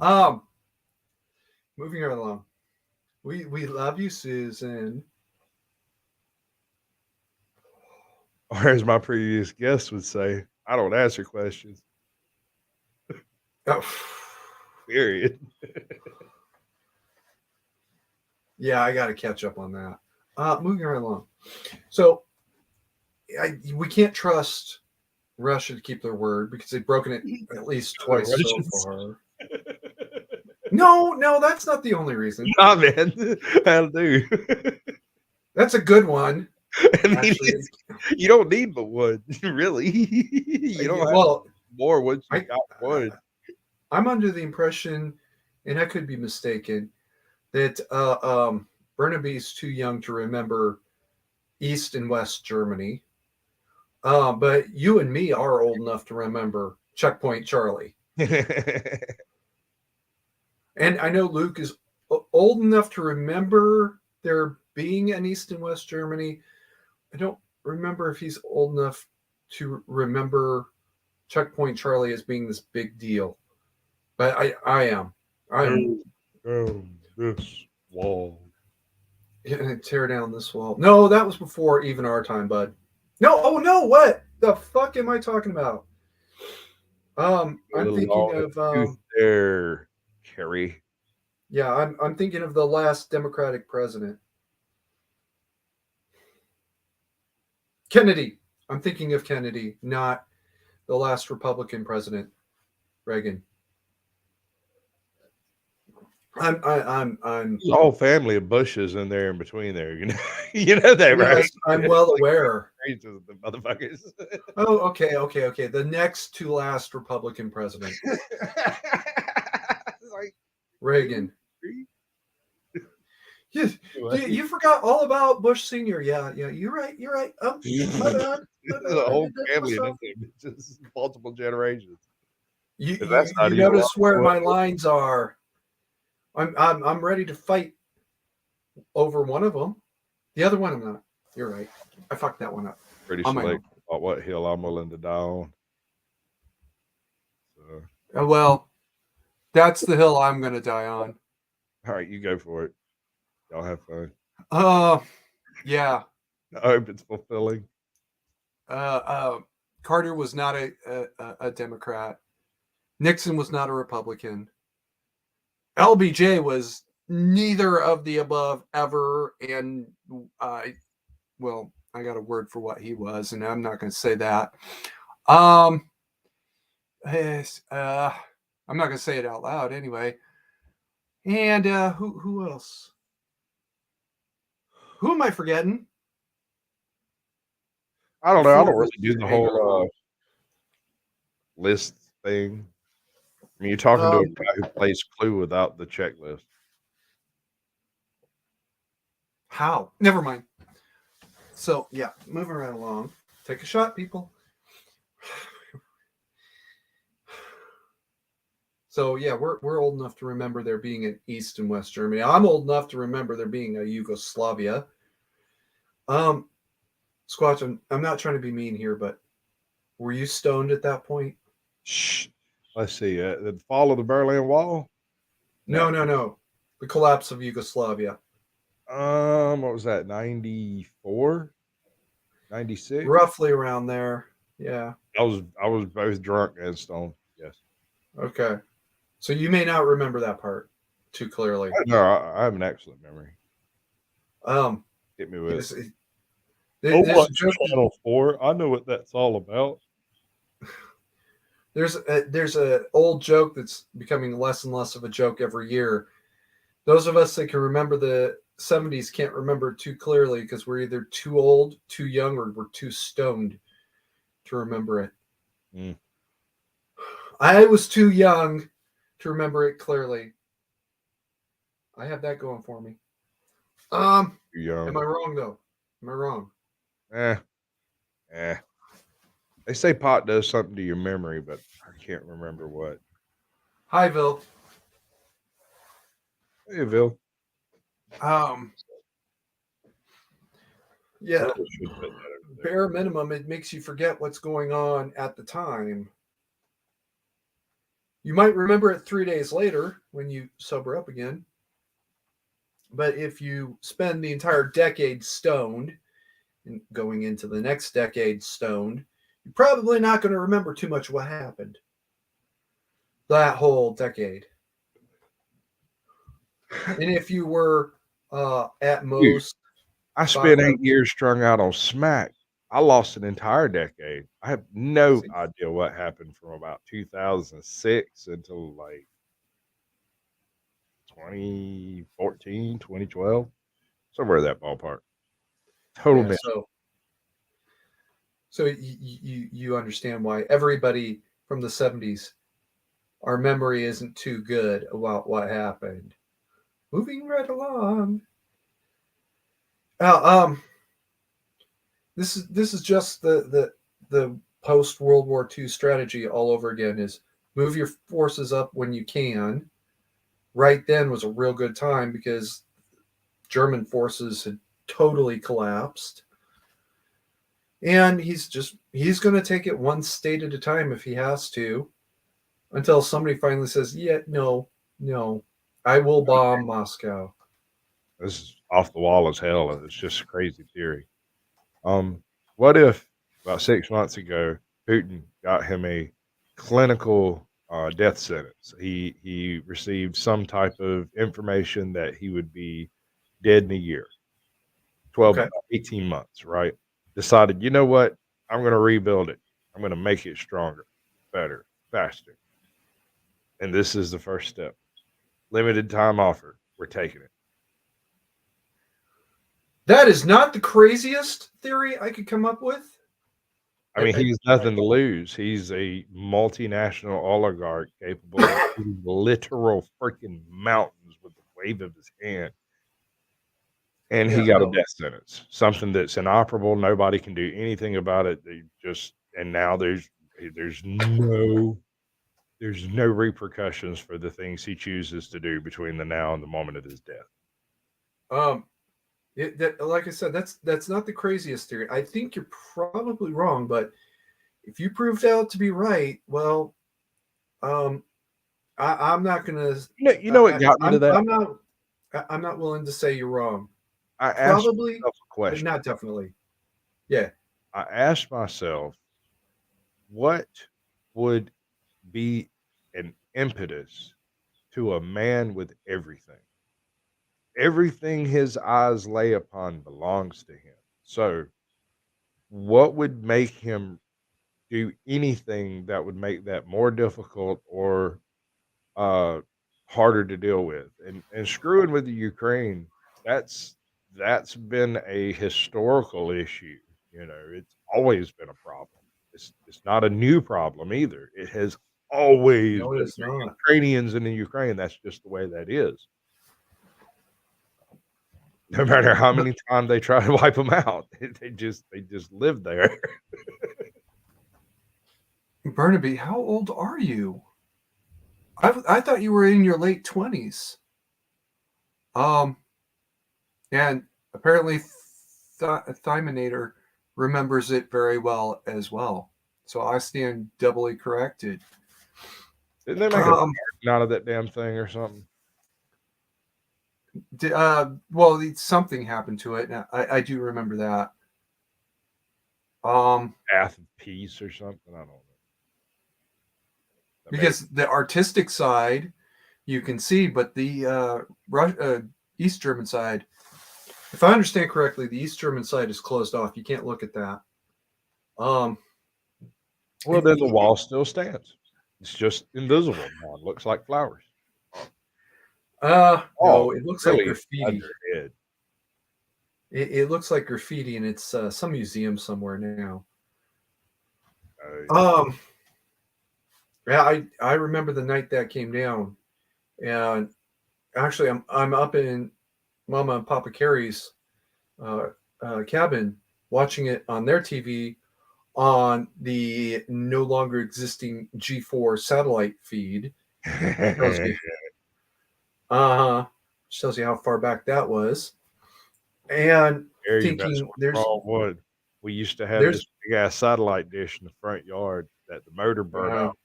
Moving right along. We love you, Susan. Or as my previous guest would say, I don't answer questions. Oh. Period. Yeah, I got to catch up on that. Moving right along. So we can't trust Russia to keep their word because they've broken it at least twice so far. No, that's not the only reason. Nah, man. That'll do. That's a good one. I mean, you don't need but one, really. You don't have more once you got one. I'm under the impression, and I could be mistaken, that Burnaby's too young to remember East and West Germany. But you and me are old enough to remember Checkpoint Charlie. And I know Luke is old enough to remember there being an East and West Germany. I don't remember if he's old enough to remember Checkpoint Charlie as being this big deal. But I am. This wall. Yeah, tear down this wall. No, that was before even our time, bud. No, what the fuck am I talking about? I'm thinking of there, Kerry. Yeah, I'm thinking of the last Democratic president. Kennedy. I'm thinking of Kennedy, not the last Republican president, Reagan. I'm There's a whole family of Bushes in there in between there, you know. You know that, right? I'm well aware. speeches with the motherfuckers. Oh, okay. The next to last Republican president, Like Reagan. really? You forgot all about Bush Senior. Yeah, you're right. Oh, my bad. The I whole did that to family, myself. just multiple generations. You, If you that's not you evil, notice I don't where know what my lines are. I'm ready to fight over one of them. The other one I'm not. You're right. I fucked that one up. pretty On my own. select about what hill I'm willing to die on. So, Well, that's the hill I'm going to die on. all right, you go for it. Y'all have fun. Yeah. I hope it's fulfilling. Carter was not a Democrat. Nixon was not a Republican. LBJ was neither of the above ever. And I got a word for what he was, and I'm not going to say that. I'm not going to say it out loud anyway. And who else? Who am I forgetting? I don't know. I don't Before really do the anger whole list thing. I mean, you're talking to a guy who plays Clue without the checklist. How? Never mind. So yeah, moving right along. Take a shot, people. So yeah, we're old enough to remember there being an East and West Germany. I'm old enough to remember there being a Yugoslavia. Squatch, I'm not trying to be mean here, but were you stoned at that point? Shh. Let's see. The fall of the Berlin Wall. No. The collapse of Yugoslavia. What was that? 94, 96? Roughly around there. Yeah. I was both drunk and stoned. Yes. Okay. So you may not remember that part too clearly. No, I have an excellent memory. Hit me with there's a joke. Channel 4. I know what that's all about. There's a old joke that's becoming less and less of a joke every year. Those of us that can remember the 70s can't remember it too clearly because we're either too old, too young, or we're too stoned to remember it. Mm. I was too young to remember it clearly. I have that going for me. Am I wrong though? Am I wrong? They say pot does something to your memory, but I can't remember what. Hi, Bill. Hey, Bill. Yeah. Should put that over there. Bare minimum, it makes you forget what's going on at the time. You might remember it 3 days later when you sober up again. But if you spend the entire decade stoned and going into the next decade stoned, you're probably not going to remember too much of what happened that whole decade. And if you were at most, I spent 8 years strung out on smack. I lost an entire decade. I have no idea what happened from about 2006 until like 2014, 2012, somewhere in that ballpark. Total mess. So you understand why everybody from the 70s, our memory isn't too good about what happened. Moving right along. This is just the post World War II strategy all over again. Is move your forces up when you can. Right then was a real good time because German forces had totally collapsed. And he's going to take it one state at a time if he has to, until somebody finally says, "Yeah, no, I will bomb Moscow." This is off the wall as hell. It's just a crazy theory. What if about 6 months ago, Putin got him a clinical death sentence? He received some type of information that he would be dead in a year, 12, 18 months, right? Decided, you know what? I'm going to rebuild it. I'm going to make it stronger, better, faster. And this is the first step. Limited time offer. We're taking it. That is not the craziest theory I could come up with. I mean, he has nothing to lose. He's a multinational oligarch capable of moving literal freaking mountains with the wave of his hand. And he got a death sentence, something that's inoperable. Nobody can do anything about it. They just and now there's no repercussions for the things he chooses to do between the now and the moment of his death. Like I said, that's not the craziest theory. I think you're probably wrong, but if you proved out to be right, well, I'm not gonna. You know what got me to that? I'm not willing to say you're wrong. I asked Probably, myself a but question. not definitely. Yeah. I asked myself, what would be an impetus to a man with everything? Everything his eyes lay upon belongs to him. So, what would make him do anything that would make that more difficult or uh, harder to deal with? And screwing with the Ukraine, that's that's been a historical issue. You know, it's always been a problem. It's not a new problem either. It has always No, it been is not. Ukrainians in the Ukraine. That's just the way that is. No matter how many times they try to wipe them out, they just live there. Burnaby, how old are you? I thought you were in your late 20s. And apparently Thyminator remembers it very well as well. So I stand doubly corrected. Didn't they make a carton out of that damn thing or something? Well, something happened to it. I do remember that. Path of Peace or something. I don't know. Because the artistic side you can see, but the East German side, if I understand correctly, the East German side is closed off. You can't look at that. Well, then the wall still stands. It's just invisible now. It looks like flowers. No, it looks like graffiti. It looks like graffiti, and it's some museum somewhere now. Yeah, I remember the night that came down, and actually, I'm up in Mama and Papa Carey's cabin watching it on their TV on the no longer existing G4 satellite feed. Tells you, tells you how far back that was. And thinking we used to have this big ass satellite dish in the front yard that the motor burned out.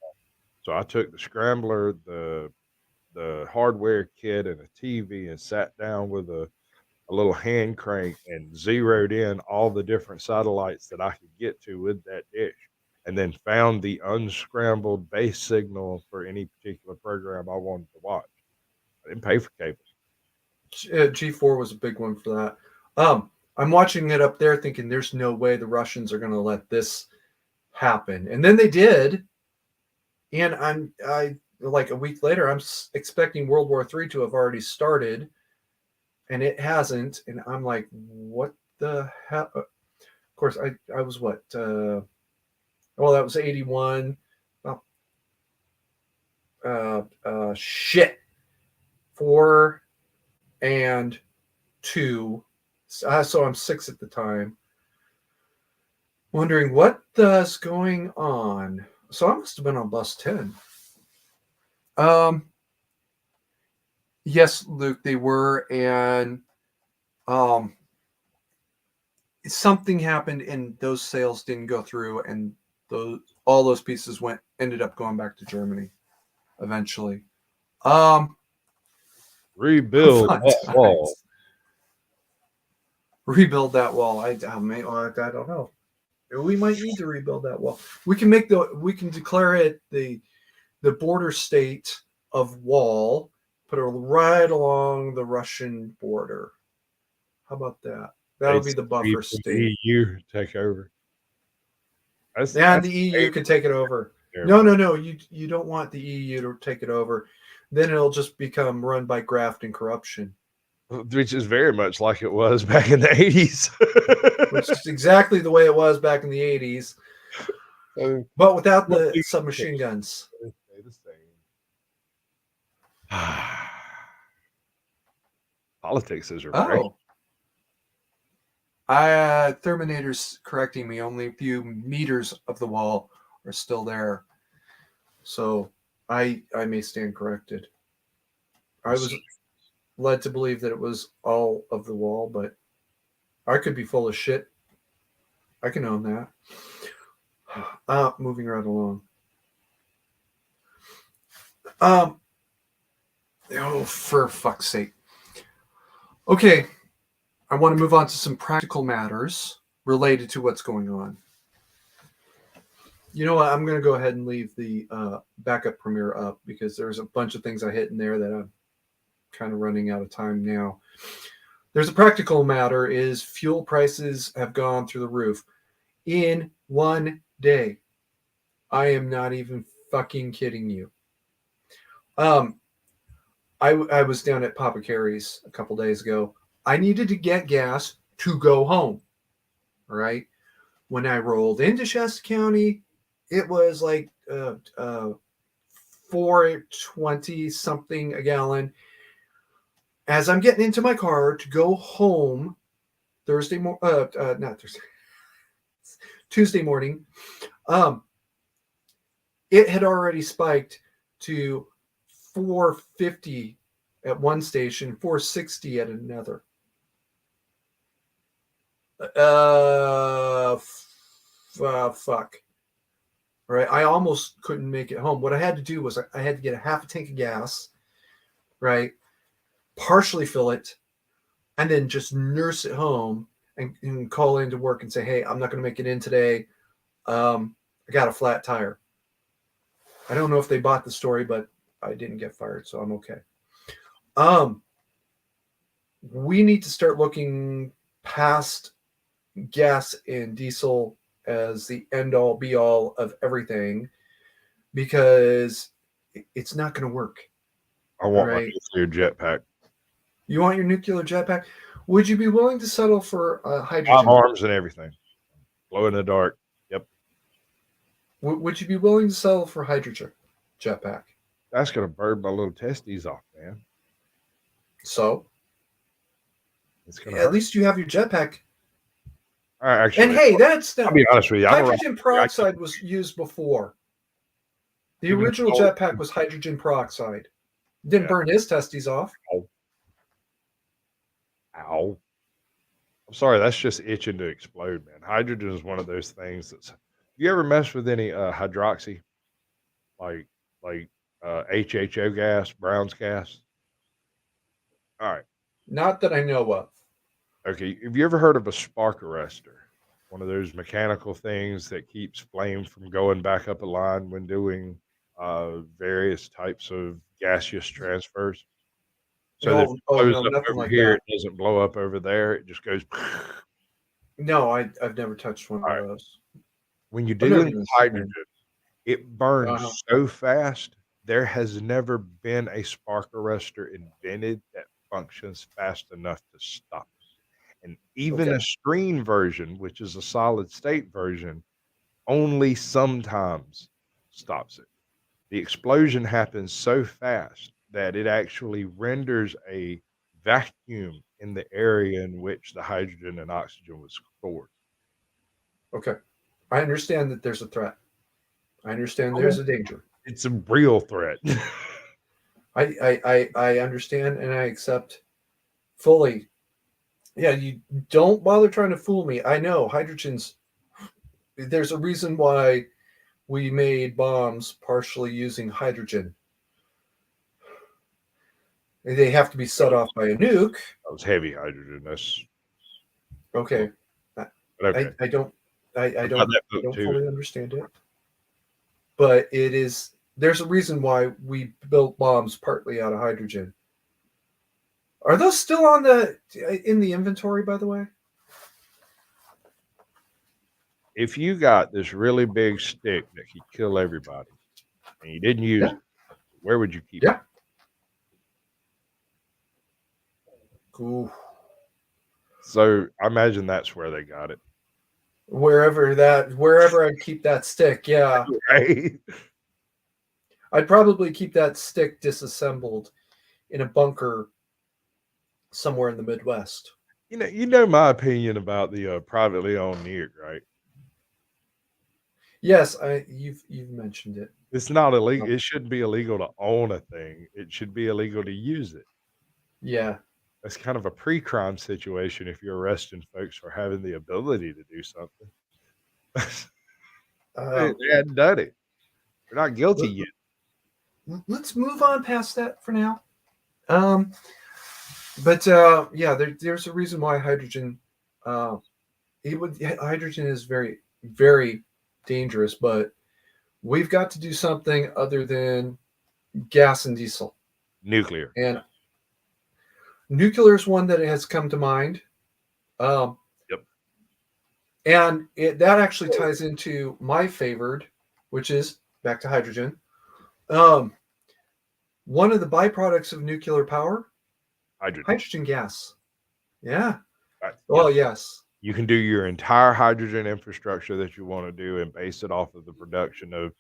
So I took the scrambler, the hardware kit, and a TV, and sat down with a little hand crank and zeroed in all the different satellites that I could get to with that dish, and then found the unscrambled base signal for any particular program I wanted to watch. I didn't pay for cable. G4 was a big one for that. I'm watching it up there thinking there's no way the Russians are going to let this happen. And then they did. And I like a week later, I'm expecting World War III to have already started, and it hasn't. And I'm like, what the hell? Of course, I was what? Well, that was 81. Shit. 4 and 2. So I'm 6 at the time. Wondering what's going on. So I must have been on bus 10. Yes, Luke, they were, and something happened, and those sales didn't go through, and all those pieces ended up going back to Germany eventually. Rebuild that wall. Rebuild that wall. I don't know. We might need to rebuild that wall. We can declare it the border state of wall, put it right along the Russian border. How about that? That'll be the buffer state. EU take over. And the EU can take it over. No. You don't want the EU to take it over. Then it'll just become run by graft and corruption. which is very much like it was back in the 80s. Which is exactly the way it was back in the 80s, but without the submachine guns. Stay the same. Politics is repression. Terminator's correcting me. Only a few meters of the wall are still there, so I may stand corrected. I was led to believe that it was all of the wall, but I could be full of shit. I can own that. Moving right along. Oh, for fuck's sake. Okay, I want to move on to some practical matters related to what's going on. You know what? I'm going to go ahead and leave the backup premiere up because there's a bunch of things I hit in there that I'm kind of running out of time now. There's a practical matter is fuel prices have gone through the roof in one day. I am not even fucking kidding you. I was down at Papa Carey's a couple days ago. I needed to get gas to go home. All right. When I rolled into Shasta County, it was like $4.20 something a gallon. As I'm getting into my car to go home Tuesday morning, it had already spiked to $4.50 at one station, $4.60 at another. Fuck. All right, I almost couldn't make it home. What I had to do was I had to get a half a tank of gas, right? Partially fill it, and then just nurse it home and call into work and say, hey, I'm not going to make it in today. I got a flat tire. I don't know if they bought the story, but I didn't get fired, so I'm okay. We need to start looking past gas and diesel as the end-all, be-all of everything because it's not going to work. I want my nuclear jetpack. You want your nuclear jetpack? Would you be willing to settle for hydrogen? 5 arms and everything. Glow in the dark. Yep. Would you be willing to settle for hydrogen jetpack? That's going to burn my little testes off, man. So? It's going to hurt. At least you have your jetpack. Actually, and hey, that's I'll be honest with you. Hydrogen peroxide was used before. The original jetpack was hydrogen peroxide. Didn't burn his testes off. Ow. I'm sorry, that's just itching to explode, man. Hydrogen is one of those things that's. You ever mess with any hydroxy, like HHO gas, Brown's gas? All right. Not that I know of. Okay. Have you ever heard of a spark arrestor? One of those mechanical things that keeps flame from going back up a line when doing various types of gaseous transfers. So that if it blows up over here, it doesn't blow up over there. It just goes. No, I've never touched one of those. When you're dealing with hydrogen, it burns so fast. There has never been a spark arrestor invented that functions fast enough to stop it. And even a screen version, which is a solid state version, only sometimes stops it. The explosion happens so fast that it actually renders a vacuum in the area in which the hydrogen and oxygen was stored. Okay. I understand that there's a threat. I understand there's a danger. It's a real threat. I understand and I accept fully. Yeah, you don't bother trying to fool me. I know there's a reason why we made bombs partially using hydrogen. They have to be set off by a nuke. That was heavy hydrogen. That's okay. Okay. I don't fully understand it. But there's a reason why we built bombs partly out of hydrogen. Are those still in the inventory, by the way? If you got this really big stick that could kill everybody and you didn't use it, where would you keep it? Ooh. So I imagine that's where they got it. Wherever I'd keep that stick, yeah. Right? I'd probably keep that stick disassembled in a bunker somewhere in the Midwest. You know my opinion about the privately owned nukes, right? Yes, you've mentioned it. It's not illegal. It shouldn't be illegal to own a thing. It should be illegal to use it. Yeah. That's kind of a pre-crime situation if you're arresting folks for having the ability to do something. They hadn't done it. They're not guilty yet. Let's move on past that for now. But yeah, there's a reason why hydrogen. Hydrogen is very, very dangerous, but we've got to do something other than gas and diesel. Nuclear. And nuclear is one that has come to mind. Yep. And that actually ties into my favored, which is back to hydrogen. One of the byproducts of nuclear power, hydrogen gas. Yeah. Well, yes. You can do your entire hydrogen infrastructure that you want to do and base it off of the production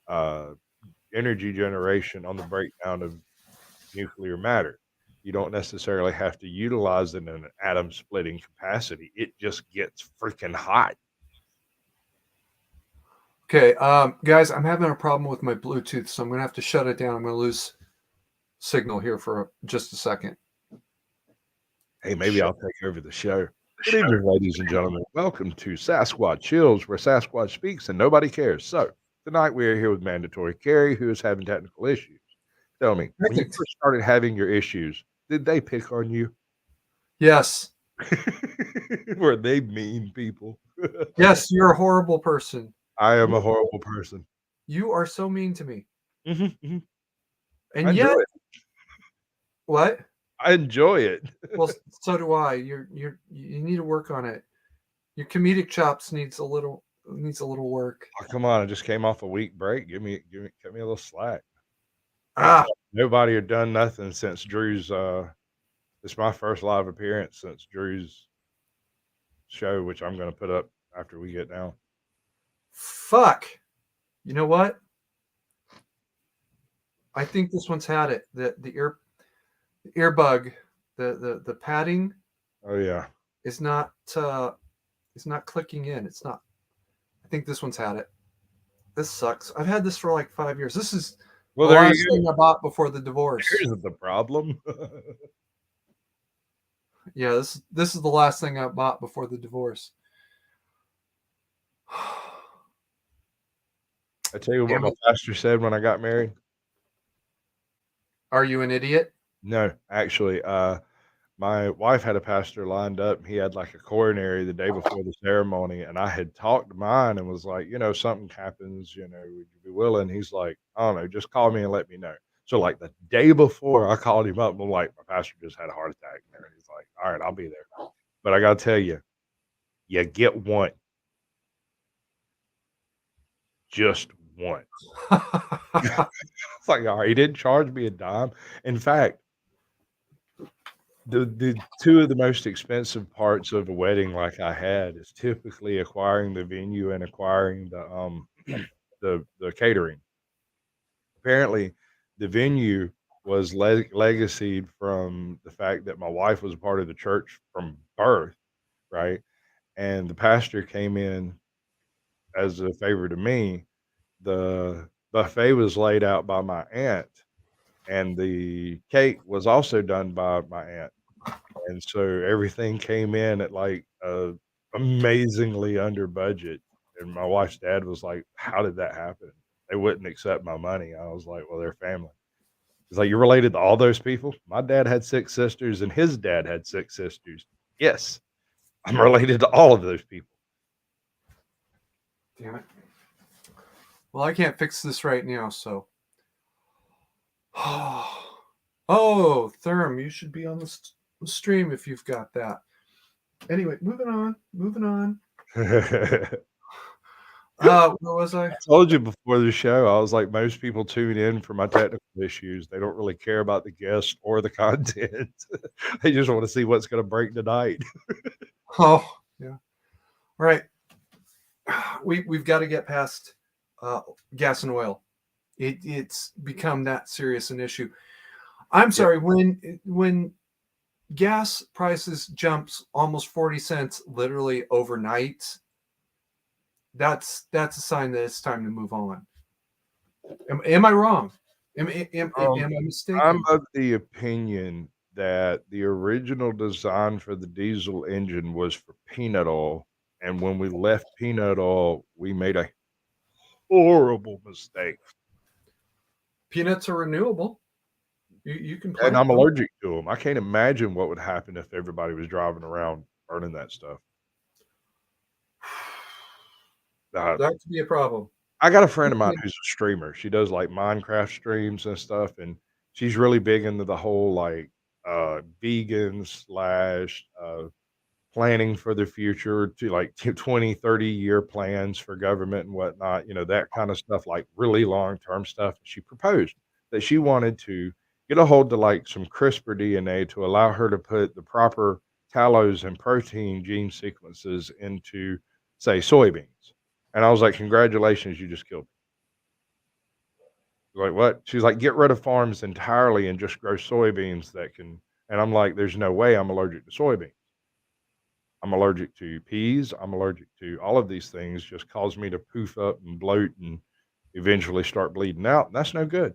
of energy generation on the breakdown of nuclear matter. You don't necessarily have to utilize it in an atom splitting capacity. It just gets freaking hot. Okay, guys, I'm having a problem with my Bluetooth, so I'm going to have to shut it down. I'm going to lose signal here for just a second. Hey, maybe I'll take over the show. Good evening, ladies and gentlemen. Welcome to Sasquatch Chills, where Sasquatch speaks and nobody cares. So, tonight we are here with Mandatory Carrie, who is having technical issues. Tell me, when you first started having your issues, did they pick on you? Yes. Were they mean people? Yes, you're a horrible person. I am a horrible person. You are so mean to me. Mm-hmm. And I yet, enjoy it. What? I enjoy it. Well, so do I. You need to work on it. Your comedic chops needs a little work. Oh, come on! I just came off a week break. Cut me a little slack. Nobody had done nothing since Drew's. It's my first live appearance since Drew's show, which I'm going to put up after we get down. Fuck. You know what? I think this one's had it. The earbug, the padding. Oh yeah. Is not clicking in. It's not. I think this one's had it. This sucks. I've had this for like 5 years. This is the last thing I bought before the divorce. Here's the problem. Yeah, this is the last thing I bought before the divorce. I tell you what my pastor said when I got married. Are you an idiot? No, actually, my wife had a pastor lined up. He had like a coronary the day before the ceremony, and I had talked to mine and was like, something happens, would you be willing? He's like, I don't know, just call me and let me know. So like the day before I called him up, I'm like, my pastor just had a heart attack. And he's like, all right, I'll be there. But I got to tell you, you get one. Just one. It's like, all right, he didn't charge me a dime. In fact, the two of the most expensive parts of a wedding like I had is typically acquiring the venue and acquiring the catering. Apparently, the venue was legacied from the fact that my wife was a part of the church from birth, right? And the pastor came in as a favor to me. The buffet was laid out by my aunt, and the cake was also done by my aunt. And so everything came in at like amazingly under budget. And my wife's dad was like, how did that happen? They wouldn't accept my money. I was like, well, they're family. He's like, you're related to all those people? My dad had 6 sisters and his dad had 6 sisters. Yes, I'm related to all of those people. Damn it. Well, I can't fix this right now, so. Oh, Therm, you should be on the stream if you've got that. Anyway, moving on. Where was I? I told you before the show, I was like, most people tune in for my technical issues. They don't really care about the guest or the content. They just want to see what's going to break tonight. Oh, yeah. All right. We've got to get past gas and oil. It's become that serious an issue. I'm sorry, when gas prices jumps almost 40 cents literally overnight, that's a sign that it's time to move on. Am I wrong? Am I I'm mistaken? of the opinion that the original design for the diesel engine was for peanut oil, and when we left peanut oil, we made a horrible mistake. Peanuts are renewable. You can And plant I'm them. allergic to them. I can't imagine what would happen if everybody was driving around burning that stuff. Uh, That could be a problem. I got a friend of mine who's a streamer. She does, like, Minecraft streams and stuff, and she's really big into the whole, like, vegan slash, planning for the future to, like, 20, 30-year plans for government and whatnot, that kinda stuff, like, really long-term stuff. She proposed that she wanted to get a hold to, like, some CRISPR DNA to allow her to put the proper tallows and protein gene sequences into, say, soybeans. And I was like, "Congratulations, you just killed me." Like, "What?" She's like, "Get rid of farms entirely and just grow soybeans that can." And I'm like, "There's no way, I'm allergic to soybeans. I'm allergic to peas, I'm allergic to all of these things just cause me to poof up and bloat and eventually start bleeding out, and that's no good."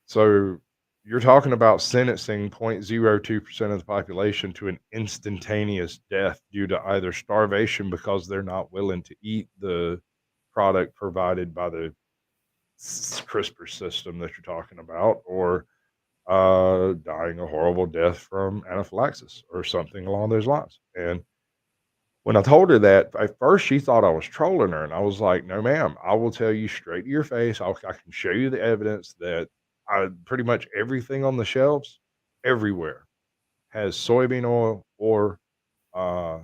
So, you're talking about sentencing 0.02% of the population to an instantaneous death due to either starvation because they're not willing to eat the product provided by the CRISPR system that you're talking about, or dying a horrible death from anaphylaxis or something along those lines. And when I told her that, at first she thought I was trolling her, and I was like, "No, ma'am. I will tell you straight to your face. I can show you the evidence that pretty much everything on the shelves, everywhere, has soybean oil or uh,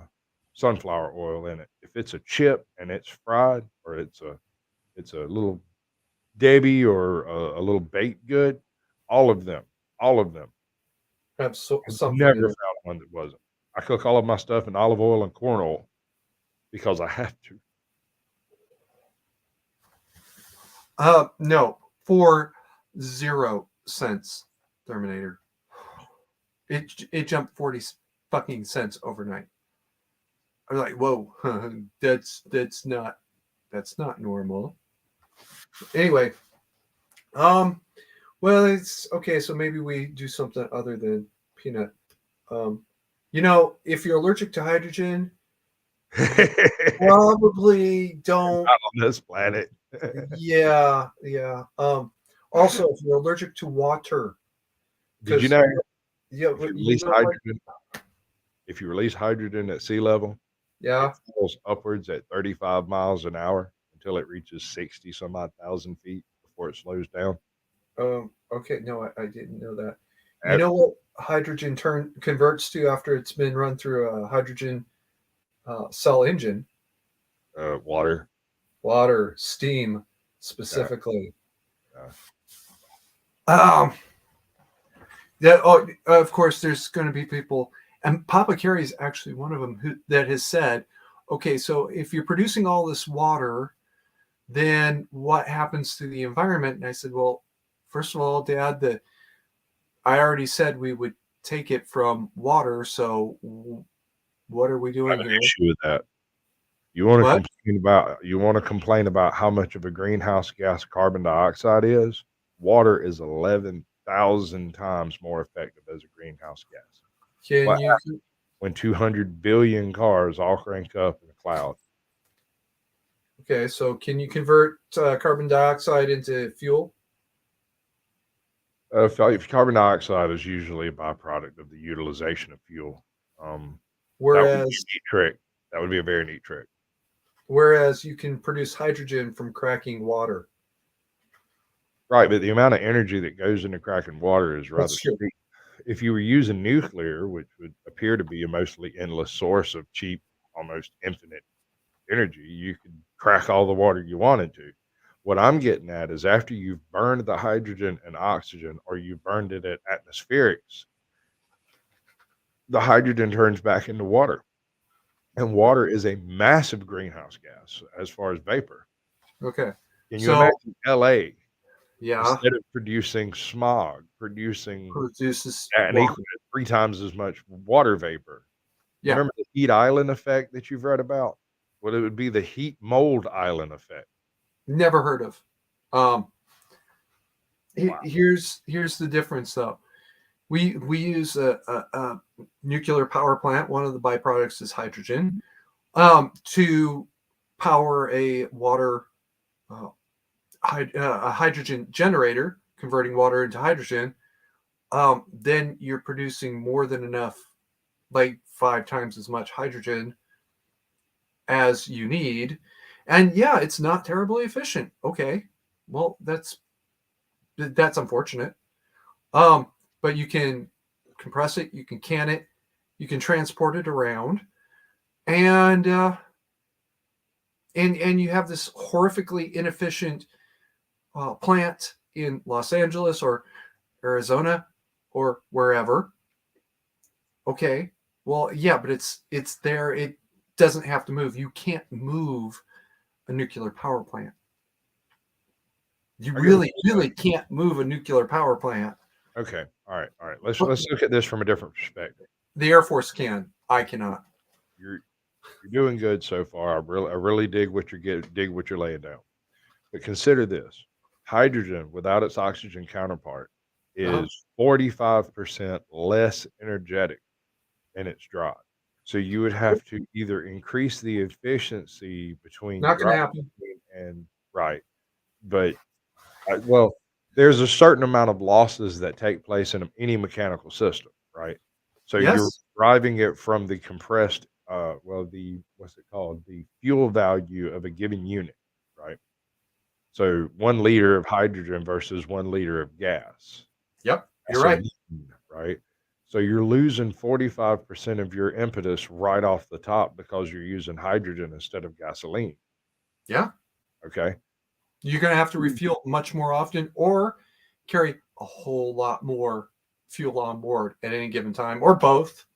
sunflower oil in it. If it's a chip and it's fried, or it's a little Debbie or a little baked good, all of them. Have I've something never in it. found one that wasn't. I cook all of my stuff in olive oil and corn oil because I have to." No, for 0 cents, Terminator. It jumped 40 fucking cents overnight. I'm like, whoa, that's not normal. Anyway, um, well, it's okay. So maybe we do something other than peanut. Um, if you're allergic to hydrogen, probably don't. Not on this planet. Yeah, yeah. Also, if you're allergic to water, Did you because know yeah, if you you release know what? hydrogen if you release hydrogen at sea level, it Yeah. falls upwards at 35 miles an hour until it reaches 60 some odd thousand feet before it slows down? Okay. No, I didn't know that. You At know what hydrogen converts to after it's been run through a hydrogen cell engine? water. Water, steam, Yeah, specifically. yeah. Um, that of course, there's going to be people, and Papa Carey is actually one of them that has said, okay, so if you're producing all this water, then what happens to the environment? And I said, well, first of all, Dad, I already said we would take it from water, so what are we I have doing an here? issue with that. What? You wanna complain about how much of a greenhouse gas carbon dioxide is? Water is 11,000 times more effective as a greenhouse gas. Can What you? happens when 200 billion cars all crank up in a cloud? Okay, so can you convert carbon dioxide into fuel? If carbon dioxide is usually a byproduct of the utilization of fuel. Um, that would be a Whereas neat trick. That would be a very neat trick. whereas you can produce hydrogen from cracking water. Right, but the amount of energy that goes into cracking water is rather That's true. steep. If you were using nuclear, which would appear to be a mostly endless source of cheap, almost infinite energy. You could crack all the water you wanted to. What I'm getting at is after you've burned the hydrogen and oxygen, or you burned it at atmospherics, the hydrogen turns back into water. And water is a massive greenhouse gas as far as vapor. Okay. Can you So imagine LA, yeah, instead of producing smog, producing produces an water. equal 3 times as much water vapor? You Yeah, remember the heat island effect that you've read about? Well, it would be the heat mold island effect. never heard of. Um, Wow. here's the difference though. We use a nuclear power plant. One of the byproducts is hydrogen to power a water uh, a hydrogen generator, converting water into hydrogen. Then you're producing more than enough, like 5 times as much hydrogen as you need. And yeah, it's not terribly efficient. Okay, well that's unfortunate. Um, but you can compress it, you can can it, you can transport it around, and and you have this horrifically inefficient plant in Los Angeles or Arizona or wherever. Okay, well, yeah, but it's there. It doesn't have to move. You can't move a nuclear power plant. You I get what really, you're really saying. can't move a nuclear power plant. Okay. All right. Let's But look at this from a different perspective. the Air Force can. I cannot. You're you're doing good so far. I really dig what dig what you're laying down. But consider this: hydrogen without its oxygen counterpart Uh-huh. is 45% less energetic and it's dry. So you would have to either increase the efficiency between Not going to dry happen. and right, but well, there's a certain amount of losses that take place in any mechanical system, right? So you're Yes. driving it from the compressed, well, the what's it called, the fuel value of a given unit, right? So 1 liter of hydrogen versus 1 liter of gas. Yep. You're That's a right. mean, right? So you're losing 45% of your impetus right off the top because you're using hydrogen instead of gasoline. Yeah. Okay. You're going to have to refuel much more often or carry a whole lot more fuel on board at any given time or both.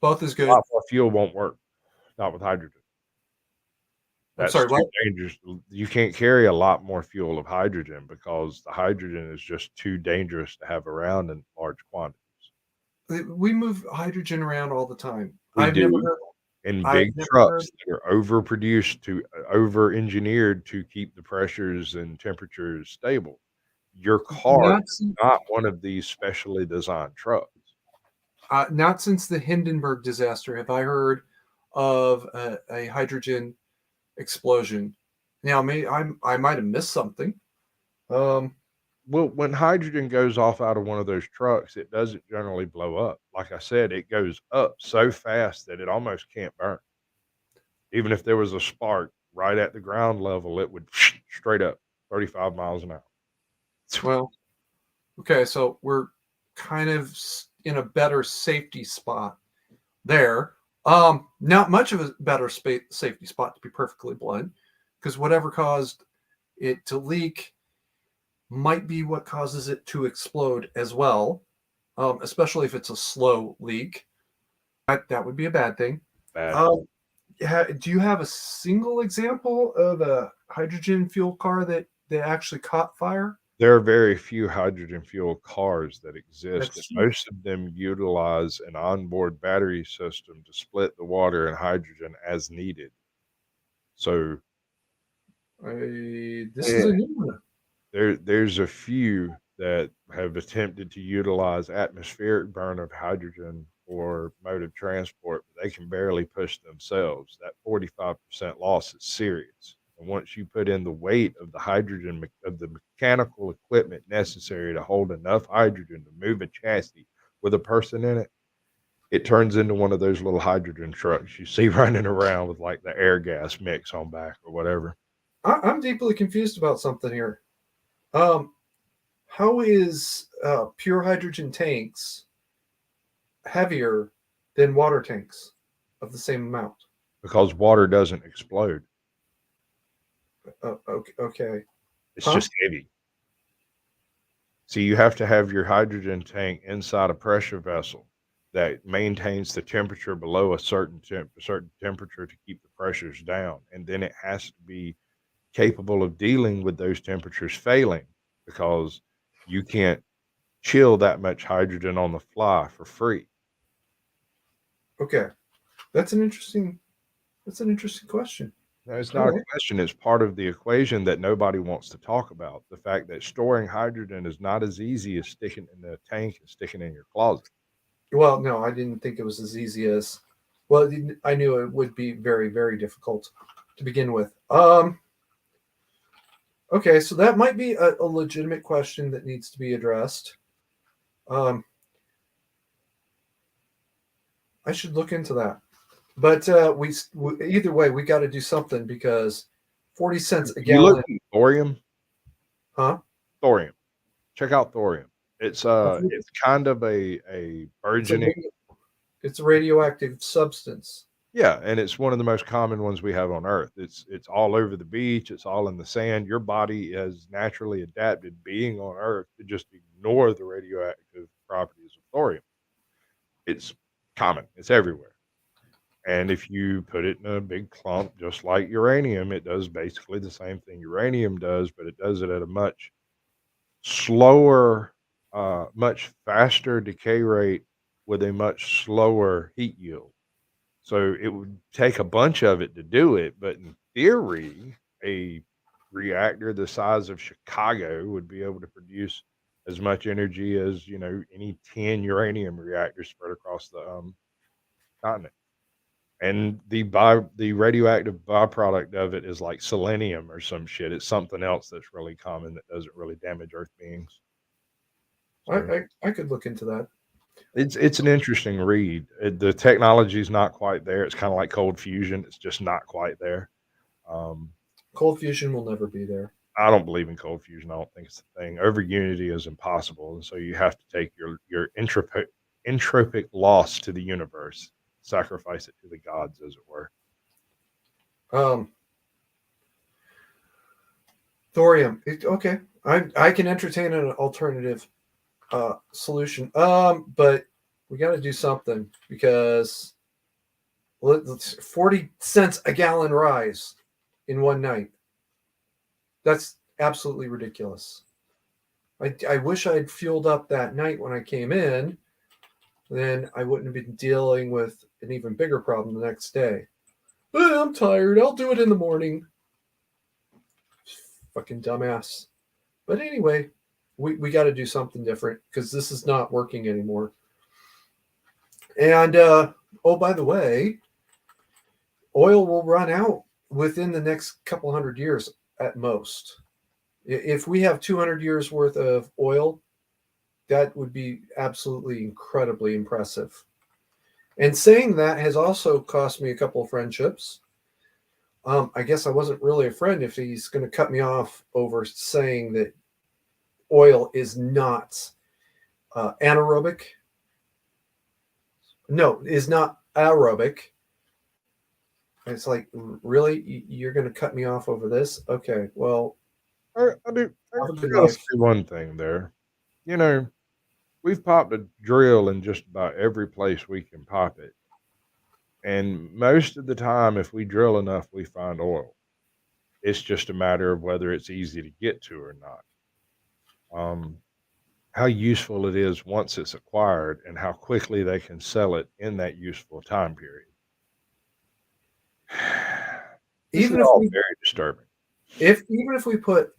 Both is A good. lot more fuel won't work, not with hydrogen. I'm That's sorry, too what? dangerous. You can't carry a lot more fuel of hydrogen because the hydrogen is just too dangerous to have around in large quantities. We move hydrogen around all the time. We do in I've big never heard trucks that are overproduced to over engineered to keep the pressures and temperatures stable. Your car not is not one of these specially designed trucks. not since the Hindenburg disaster have I heard of a hydrogen explosion. Now, I might have missed something. Um, Well, when hydrogen goes off out of one of those trucks, it doesn't generally blow up. Like I said, it goes up so fast that it almost can't burn. Even if there was a spark right at the ground level, it would straight up 35 miles an hour. well, okay, so we're kind of in a better safety spot there. Not much of a better safety spot to be perfectly blunt, because whatever caused it to leak might be what causes it to explode as well. Especially if it's a slow leak. That would be a bad thing. Bad. Um, do you have a single example of a hydrogen fuel car that actually caught fire? There are very few hydrogen fuel cars that exist, and That's true. most of them utilize an onboard battery system to split the water and hydrogen as needed. So This is a new one. there's a few that have attempted to utilize atmospheric burn of hydrogen for mode of transport, but they can barely push themselves. That 45% loss is serious. And once you put in the weight of the hydrogen of the mechanical equipment necessary to hold enough hydrogen to move a chassis with a person in it, it turns into one of those little hydrogen trucks you see running around with like the air gas mix on back or whatever. I'm deeply confused about something here. Um, how is pure hydrogen tanks heavier than water tanks of the same amount? Because water doesn't explode. Okay. It's Huh? just heavy. So you have to have your hydrogen tank inside a pressure vessel that maintains the temperature below a certain temperature to keep the pressures down, and then it has to be capable of dealing with those temperatures failing because you can't chill that much hydrogen on the fly for free. Okay. That's an interesting. That's an interesting question. No, it's All not a right. question, it's part of the equation that nobody wants to talk about. The fact that storing hydrogen is not as easy as sticking in a tank and sticking in your closet. Well, no, I didn't think it was as easy as. Well, I knew it would be very, very difficult to begin with. Okay, so that might be a legitimate question that needs to be addressed. Um, I should look into that. But either way, we got to do something because 40 cents a You look gallon, at thorium, huh? thorium. Check out thorium. It's, I've heard it's kind of a it's a burgeoning. it's a radioactive substance. Yeah, and it's one of the most common ones we have on Earth. It's all over the beach, it's all in the sand. Your body has naturally adapted being on Earth to just ignore the radioactive properties of thorium. It's common, it's everywhere. And if you put it in a big clump, just like uranium, it does basically the same thing uranium does, but it does it at a much slower, much faster decay rate with a much slower heat yield. So it would take a bunch of it to do it, but in theory, a reactor the size of Chicago would be able to produce as much energy as, any 10 uranium reactors spread across the continent. And the radioactive byproduct of it is like selenium or some shit. It's something else that's really common that doesn't really damage Earth beings. I, So I I could look into that. it's an interesting read. The technology's not quite there. It's kind of like cold fusion. It's just not quite there. Um, Cold fusion will never be there. I don't believe in cold fusion. I don't think it's a thing. Over unity is impossible, and so you have to take your entropic loss to the universe, sacrifice it to the gods, as it were. Um, Thorium. Okay, I can entertain an alternative solution. But we got to do something because 40 cents a gallon rise in one night. That's absolutely ridiculous. I wish I'd fueled up that night when I came in. Then I wouldn't have been dealing with an even bigger problem the next day. I'm tired. I'll do it in the morning. Fucking dumbass. But anyway, we got to do something different because this is not working anymore. And oh, by the way, oil will run out within the next couple hundred years at most. If we have 200 years worth of oil, that would be absolutely incredibly impressive. And saying that has also cost me a couple of friendships. I guess I wasn't really a friend if he's going to cut me off over saying that oil is not anaerobic. No, is not aerobic. It's like, really? You're going to cut me off over this? Okay, well, I have a good gotta life. say one thing there. You know, we've popped a drill in just about every place we can pop it, and most of the time, if we drill enough, we find oil. It's just a matter of whether it's easy to get to or not. Um, how useful it is once it's acquired, and how quickly they can sell it in that useful time period. This is Even if all we, very disturbing. if even if we put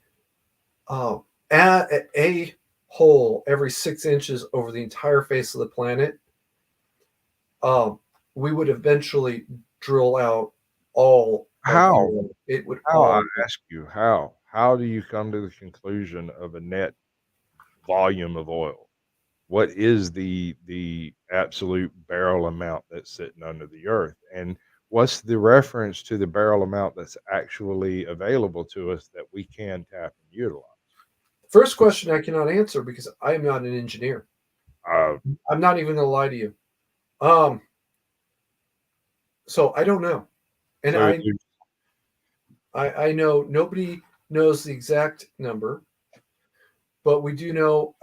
uh, a hole every 6 inches over the entire face of the planet, um, we would eventually drill out all of the How? oil. It would How, I all. ask you, how? How do you come to the conclusion of a net volume of oil? What is the absolute barrel amount that's sitting under the earth? And what's the reference to the barrel amount that's actually available to us that we can tap and utilize? First question I cannot answer because I am not an engineer. Uh, I'm not even gonna lie to you. Um, so I don't know, and so I there's I know nobody knows the exact number, but we do know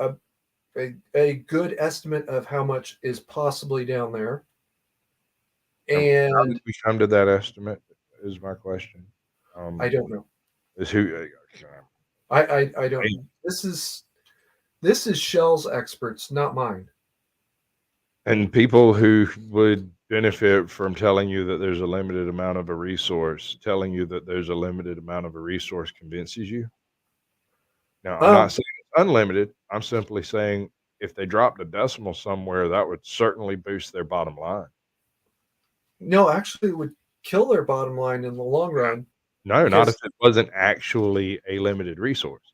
a good estimate of how much is possibly down there. And how did And we come to that estimate is my question. I don't know. Is who I don't. This is Shell's experts, not mine. and people who would benefit from telling you that there's a limited amount of a resource, telling you that there's a limited amount of a resource convinces you? Now, I'm not Um, saying it's unlimited. I'm simply saying if they dropped a decimal somewhere, that would certainly boost their bottom line. no, actually, it would kill their bottom line in the long run No, not if because it wasn't actually a limited resource.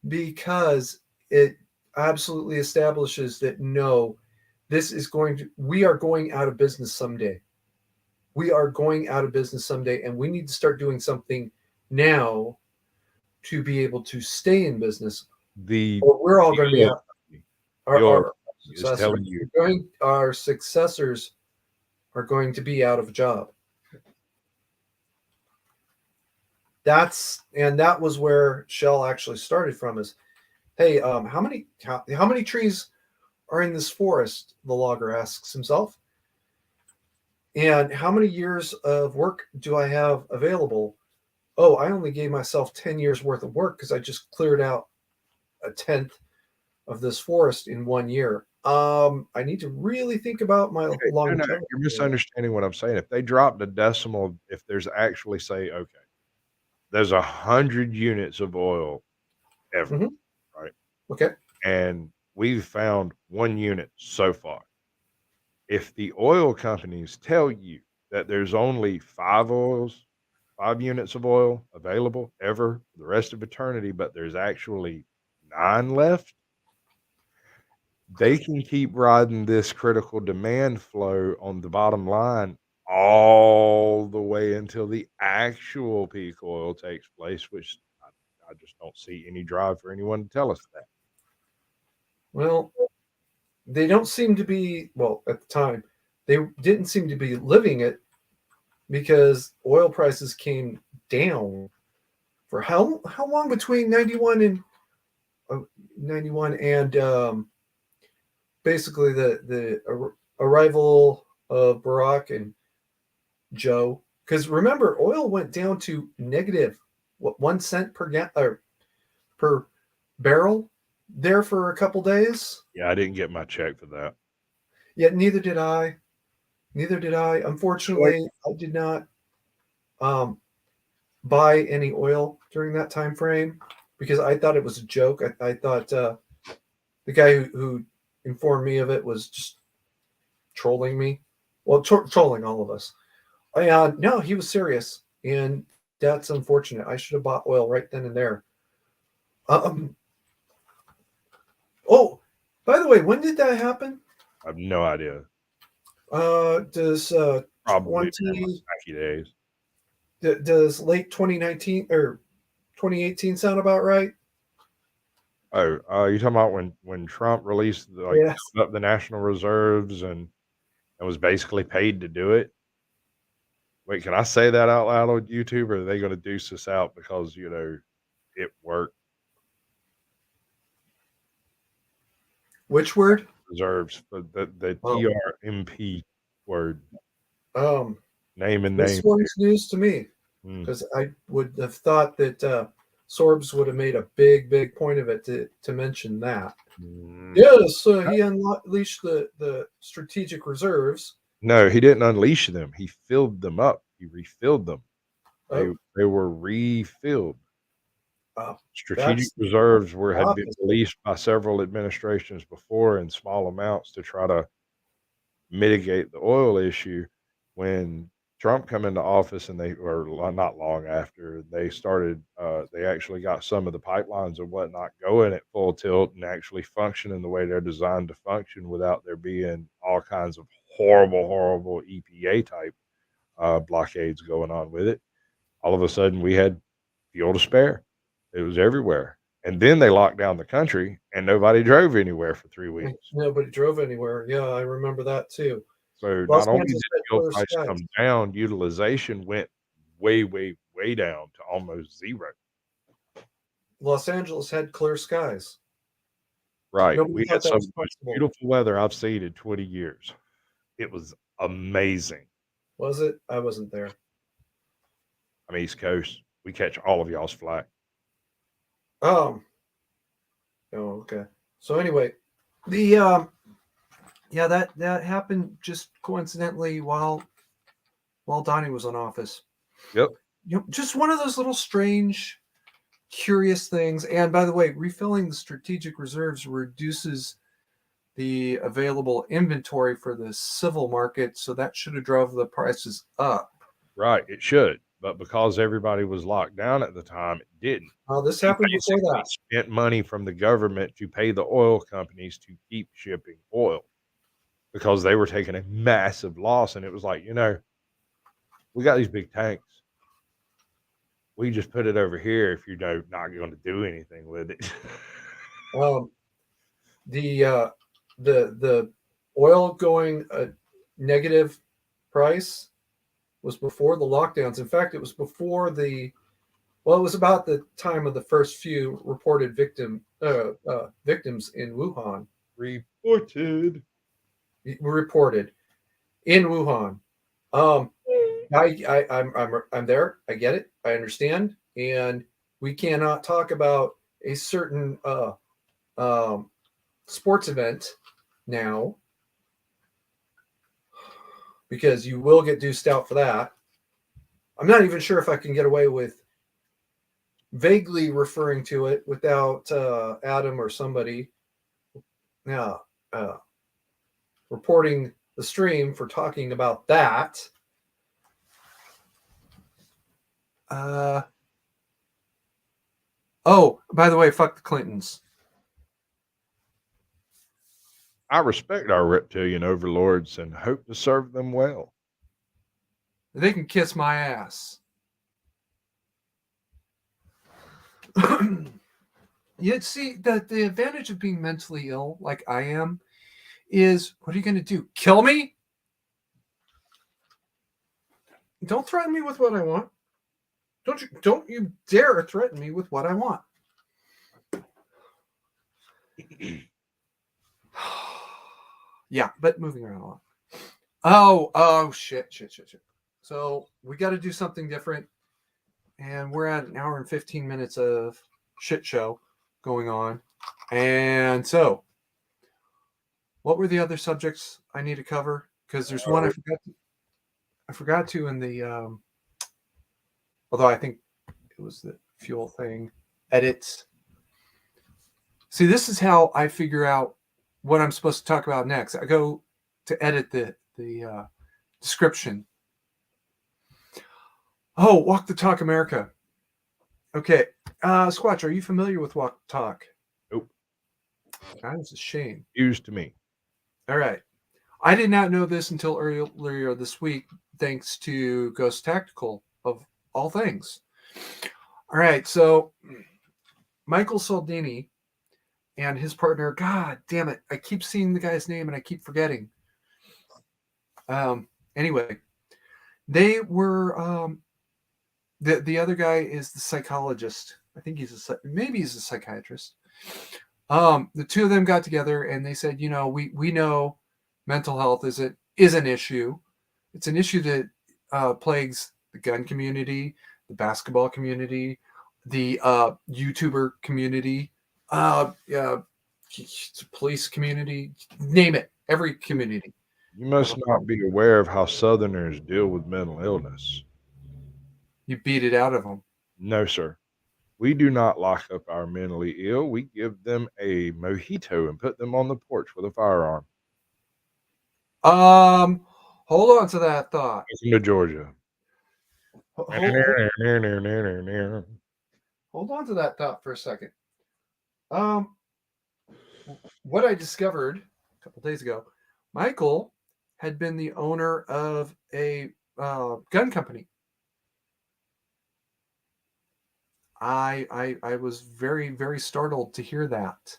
because it absolutely establishes that no, this is going to. We are going out of business someday. We are going out of business someday, and we need to start doing something now to be able to stay in business, The or we're all going to be oil out. company the oil Our company is successors, telling you our successors are going to be out of a job. That was where Shell actually started from. Is hey, how many trees are in this forest? The logger asks himself. And how many years of work do I have available? Oh, I only gave myself 10 years worth of work because I just cleared out a tenth of this forest in 1 year. I need to really think about my okay, no, longevity. you're misunderstanding what I'm saying. If they dropped a decimal, if there's actually say, okay, there's 100 units of oil ever, Mm-hmm. right? Okay. And we've found 1 unit so far. If the oil companies tell you that there's only 5 units of oil available ever for the rest of eternity, but there's actually 9 left, they can keep riding this critical demand flow on the bottom line all the way until the actual peak oil takes place, which I just don't see any drive for anyone to tell us that. Well, they don't seem to be, well, at the time, they didn't seem to be living it because oil prices came down for how long between uh, 91 and basically the arrival of Barack and Joe, because remember oil went down to negative what 1 cent per barrel there for a couple days. Yeah, I didn't get my check for that. Yet neither did I. Neither did I. Like, Unfortunately, I did not um, buy any oil during that time frame because I thought it was a joke. I thought the guy who informed me of it was just trolling me. Well, trolling all of us. No, he was serious, and that's unfortunate. I should have bought oil right then and there. Um. Oh, by the way, when did that happen? I have no idea. Does Probably been in my 20 wacky days. does late 2019 or 2018 sound about right? Oh, you talking about when Trump released Yes. filled up the national reserves and was basically paid to do it? Wait, can I say that out loud on YouTube, or are they gonna deuce us out because, it worked? Which word? Reserves, the Oh, TRMP word, um, name and this name. one's news to me Mm, because I would have thought that Sorbs would have made a big point of it to mention that. mm. Yes, he unleashed the strategic reserves. No, he didn't unleash them, he filled them up, he refilled them. They Oh, they were refilled. uh, Strategic that's reserves the had been opposite. released by several administrations before in small amounts to try to mitigate the oil issue. When Trump come into office and not long after, they actually got some of the pipelines and whatnot going at full tilt and actually functioning the way they're designed to function without there being all kinds of horrible EPA type, blockades going on with it. All of a sudden, we had fuel to spare. It was everywhere. And then they locked down the country and nobody drove anywhere for 3 weeks. Nobody drove anywhere. Yeah, I remember that too. So Los not only Angeles did had fuel clear price skies. come down, utilization went way, way, way down to almost zero. Los Angeles had clear skies. Right. Nobody We had thought that some of was the most possible. beautiful weather I've seen in 20 years. It was amazing. Was it? I wasn't there. I'm East Coast. We catch all of y'all's flack. Oh, okay. So anyway, the yeah, that happened just coincidentally while Donnie was in office. Yep. Just one of those little strange, curious things. And by the way, refilling the strategic reserves reduces the available inventory for the civil market, so that should have drove the prices up. Right. It should. But because everybody was locked down at the time, it didn't. This You happened before basically that. spent money from the government to pay the oil companies to keep shipping oil because they were taking a massive loss. And it was like, we got these big tanks. We just put it over here if you're not going to do anything with it. Um, the oil going negative price was before the lockdowns. In fact, it was before it was about the time of the first few reported victims in Wuhan. Reported in Wuhan. I'm there. I get it. I understand. And we cannot talk about a certain sports event now because you will get deuced out for that. I'm not even sure if I can get away with vaguely referring to it without Adam or somebody reporting the stream for talking about that. Oh, by the way, fuck the Clintons. I respect our reptilian overlords and hope to serve them well. They can kiss my ass. You see, the advantage of being mentally ill, like I am, is what are you going to do? Kill me? Don't threaten me with what I want. Don't you dare threaten me with what I want. Yeah, but moving right along. Oh, shit. So we got to do something different. And we're at an hour and 15 minutes of shit show going on. And so, what were the other subjects I need to cover? Because there's one I forgot to in the, although I think it was the fuel thing, edits. See, this is how I figure out what I'm supposed to talk about next. I go to edit the description. Oh, Walk the Talk America. Okay. Squatch, are you familiar with Walk the Talk? Nope. That is a shame. News to me. All right. I did not know this until earlier this week, thanks to Ghost Tactical, of all things. All right. So, Michael Soldini and his partner, God damn it, I keep seeing the guy's name and I keep forgetting. Anyway, they were the other guy is the psychologist. I think maybe he's a psychiatrist. The two of them got together and they said, we know mental health is an issue. It's an issue that plagues the gun community, the basketball community, the YouTuber community, police community, name it, every community. You must not be aware of how Southerners deal with mental illness. You beat it out of them. No, sir. We do not lock up our mentally ill. We give them a mojito and put them on the porch with a firearm. Hold on to that thought. Welcome to Georgia. Hold on to that thought for a second. What I discovered a couple days ago, Michael had been the owner of a gun company. I was very, very startled to hear that.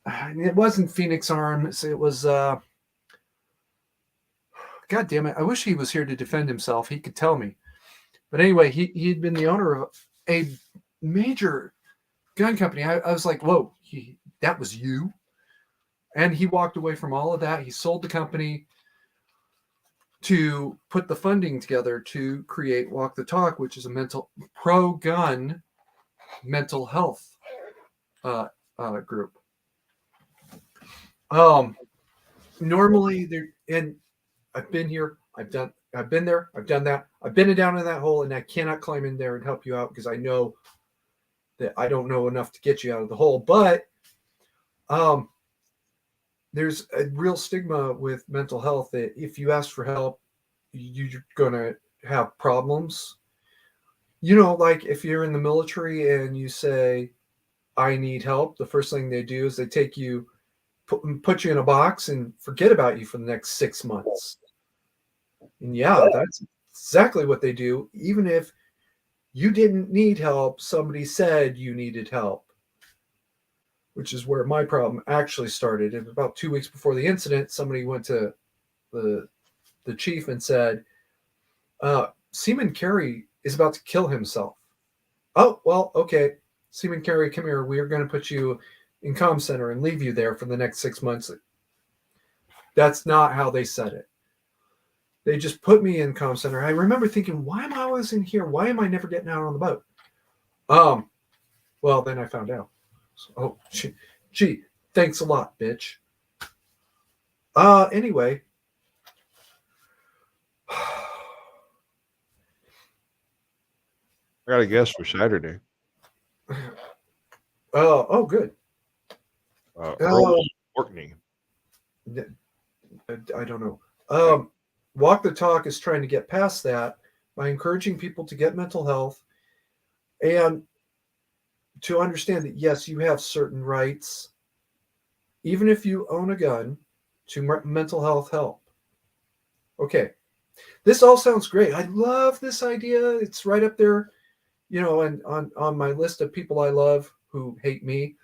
It wasn't Phoenix Arms. It was, God damn it. I wish he was here to defend himself. He could tell me. But anyway, he'd been the owner of a major gun company. I was like, whoa, that was you? And he walked away from all of that. He sold the company to put the funding together to create Walk the Talk, which is a pro-gun mental health group. Normally there, and I've been here, I've been there, I've done that, I've been down in that hole, and I cannot climb in there and help you out because I know that I don't know enough to get you out of the hole. But there's a real stigma with mental health that if you ask for help, you're going to have problems. Like if you're in the military and you say, I need help, the first thing they do is they take you, put you in a box and forget about you for the next 6 months. And yeah, that's exactly what they do. Even if you didn't need help, somebody said you needed help, which is where my problem actually started. And about 2 weeks before the incident, somebody went to the chief and said, Seaman Carey is about to kill himself. Oh, well, okay. Seaman Carey, come here. We are going to put you in comm center and leave you there for the next 6 months. That's not how they said it. They just put me in comm center. I remember thinking, why am I always in here? Why am I never getting out on the boat? Well, then I found out. So, gee, thanks a lot, bitch. Anyway. I got a guest for Saturday. Oh, good. Courtney. I don't know. Walk the Talk is trying to get past that by encouraging people to get mental health and to understand that, yes, you have certain rights, even if you own a gun, to mental health help. Okay. This all sounds great. I love this idea. It's right up there, and on my list of people I love who hate me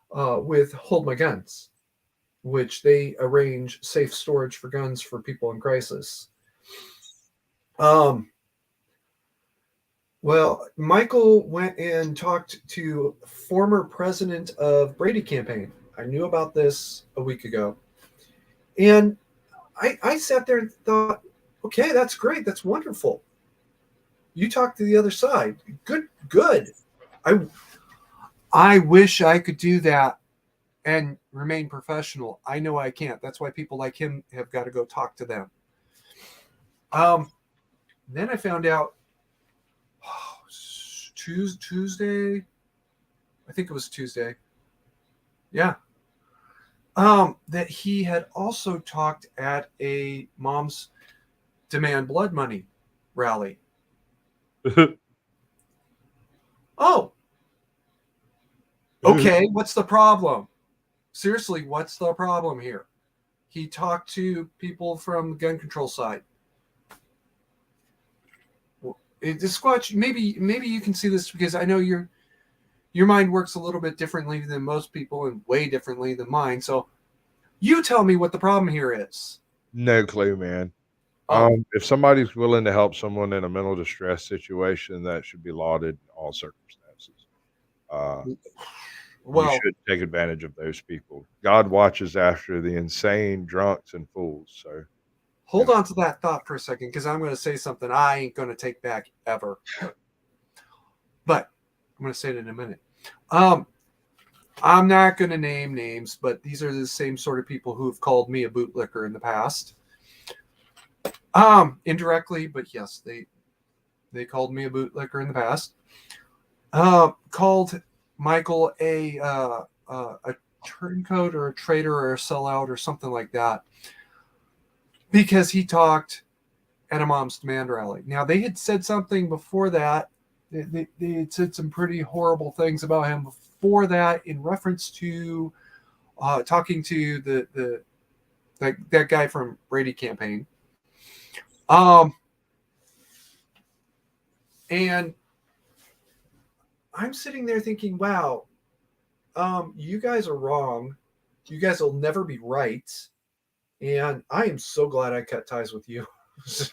with Hold My Guns, which they arrange safe storage for guns for people in crisis. Well, Michael went and talked to former president of Brady campaign. I knew about this a week ago. And I sat there and thought, okay, that's great. That's wonderful. You talk to the other side. Good. I wish I could do that and remain professional. I know I can't. That's why people like him have got to go talk to them. Then I found out Tuesday. I think it was Tuesday. Yeah. That he had also talked at a Moms Demand Blood Money rally. Oh. Okay, what's the problem? Seriously, what's the problem here? He talked to people from the gun control side. Squatch, maybe you can see this because I know your mind works a little bit differently than most people and way differently than mine. So you tell me what the problem here is. No clue, man. If somebody's willing to help someone in a mental distress situation, that should be lauded in all circumstances. You should take advantage of those people. God watches after the insane, drunks, and fools. So hold on to that thought for a second, because I'm going to say something I ain't going to take back ever. But I'm going to say it in a minute. I'm not going to name names, but these are the same sort of people who have called me a bootlicker in the past. Indirectly, but yes, they called me a bootlicker in the past. Called Michael a turncoat or a traitor or a sellout or something like that because he talked at a Moms Demand rally. Now, they had said something before that. They had said some pretty horrible things about him before that in reference to talking to that guy from Brady campaign. And I'm sitting there thinking, wow, you guys are wrong. You guys will never be right. And I am so glad I cut ties with you.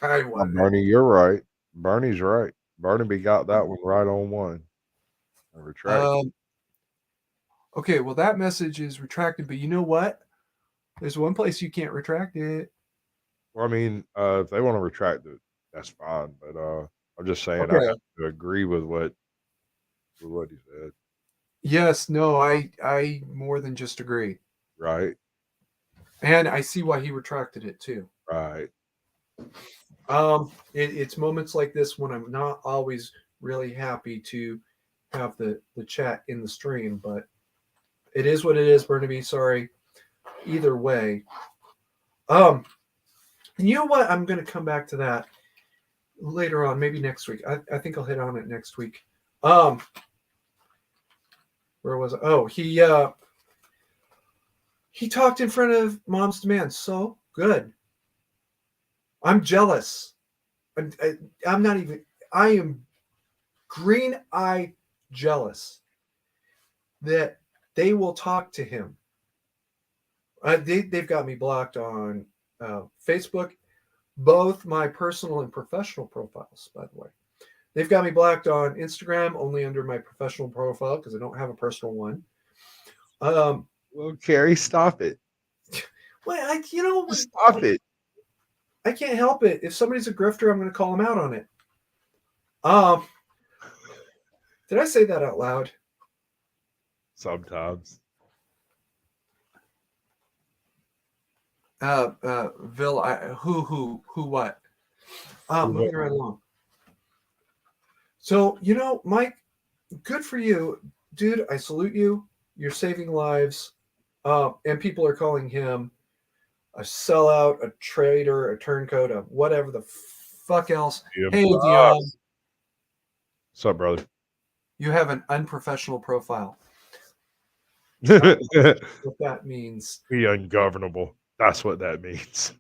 Bernie, you're right. Bernie's right. Barnaby got that one right on one. I retract. Okay, well that message is retracted, but you know what? There's one place you can't retract it. Well, I mean, if they want to retract it, that's fine. But I'm just saying I Okay. have to agree with what he said. Yes, no, I more than just agree. Right. And I see why he retracted it too. Right. It's moments like this when I'm not always really happy to have the chat in the stream, but it is what it is, Burnaby. Sorry. Either way. Um, and you know what? I'm gonna come back to that later on, maybe next week. I think I'll hit on it next week. Um, where was it? Oh, he talked in front of Mom's Demand. So good. I'm jealous. I'm not even. I am green eye jealous that they will talk to him. They've got me blocked on Facebook, both my personal and professional profiles, by the way. They've got me blocked on Instagram only under my professional profile because I don't have a personal one. Well, Carrie, stop it. Well, Stop it. I can't help it. If somebody's a grifter, I'm going to call them out on it. Um, did I say that out loud? Sometimes. Vil, who, what? Moving right along. So, Mike, good for you, dude. I salute you. You're saving lives. And people are calling him a sellout, a traitor, a turncoat, a whatever the fuck else. Hey, Dion. What's up, brother? You have an unprofessional profile. What that means. Be ungovernable. That's what that means.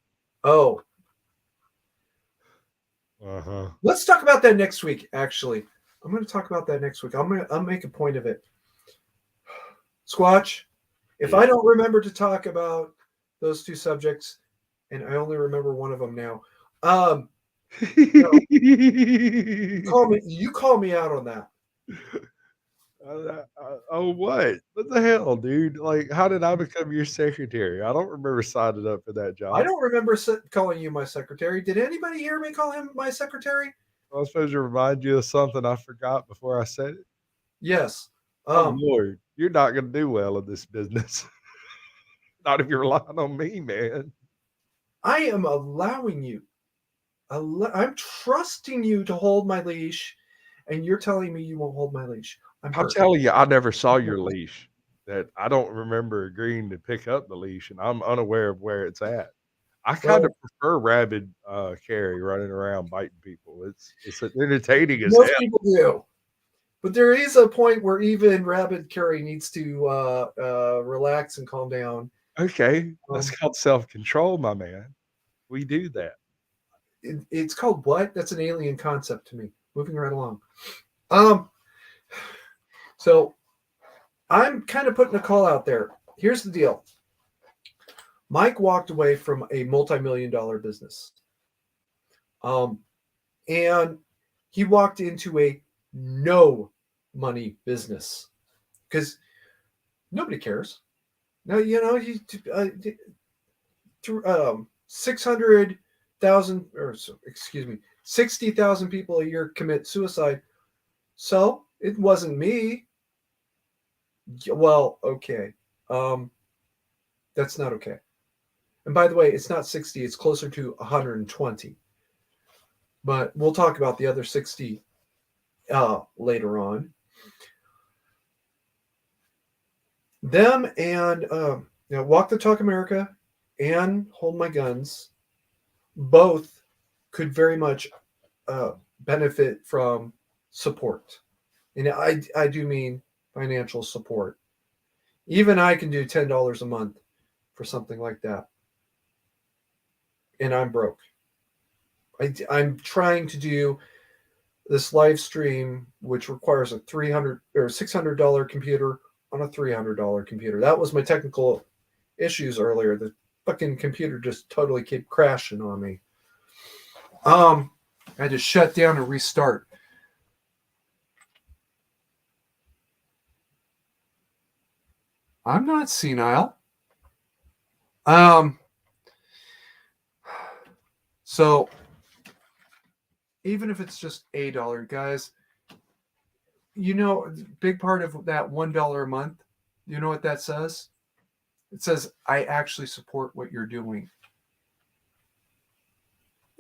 Oh. Uh-huh. Let's talk about that next week, actually. I'm going to talk about that next week. I'll make a point of it. Squatch, if I don't remember to talk about those two subjects, and I only remember one of them now, you call me out on that. Oh, what? What the hell, dude? Like, how did I become your secretary? I don't remember signing up for that job. I don't remember calling you my secretary. Did anybody hear me call him my secretary? I was supposed to remind you of something I forgot before I said it. Yes. Oh, Lord, you're not going to do well in this business. Not if you're relying on me, man. I am allowing you. I'm trusting you to hold my leash, and you're telling me you won't hold my leash. I'm telling you, I never saw your leash. That I don't remember agreeing to pick up the leash, and I'm unaware of where it's at. I kind of prefer rabid Carrie running around biting people. It's entertaining as hell. Most people do. But there is a point where even rabid Carrie needs to relax and calm down. Okay, that's called self-control, my man. We do that. It's called what? That's an alien concept to me. Moving right along. So I'm kind of putting a call out there. Here's the deal. Mike walked away from a multi-million-dollar business. And he walked into a no money business because nobody cares. Now, he 600,000 or 60,000 people a year commit suicide. So it wasn't me. Well, okay. That's not okay. And by the way, it's not 60, it's closer to 120. But we'll talk about the other 60 later on. Them and Walk the Talk America and Hold My Guns both could very much benefit from support. And I do mean financial support. Even I can do $10 a month for something like that. And I'm broke. I'm trying to do this live stream, which requires a $300 or $600 computer on a $300 computer. That was my technical issues earlier. The fucking computer just totally kept crashing on me. I had to shut down and restart. I'm not senile. So even if it's just $1, guys, big part of that $1 a month, you know what that says? It says, I actually support what you're doing.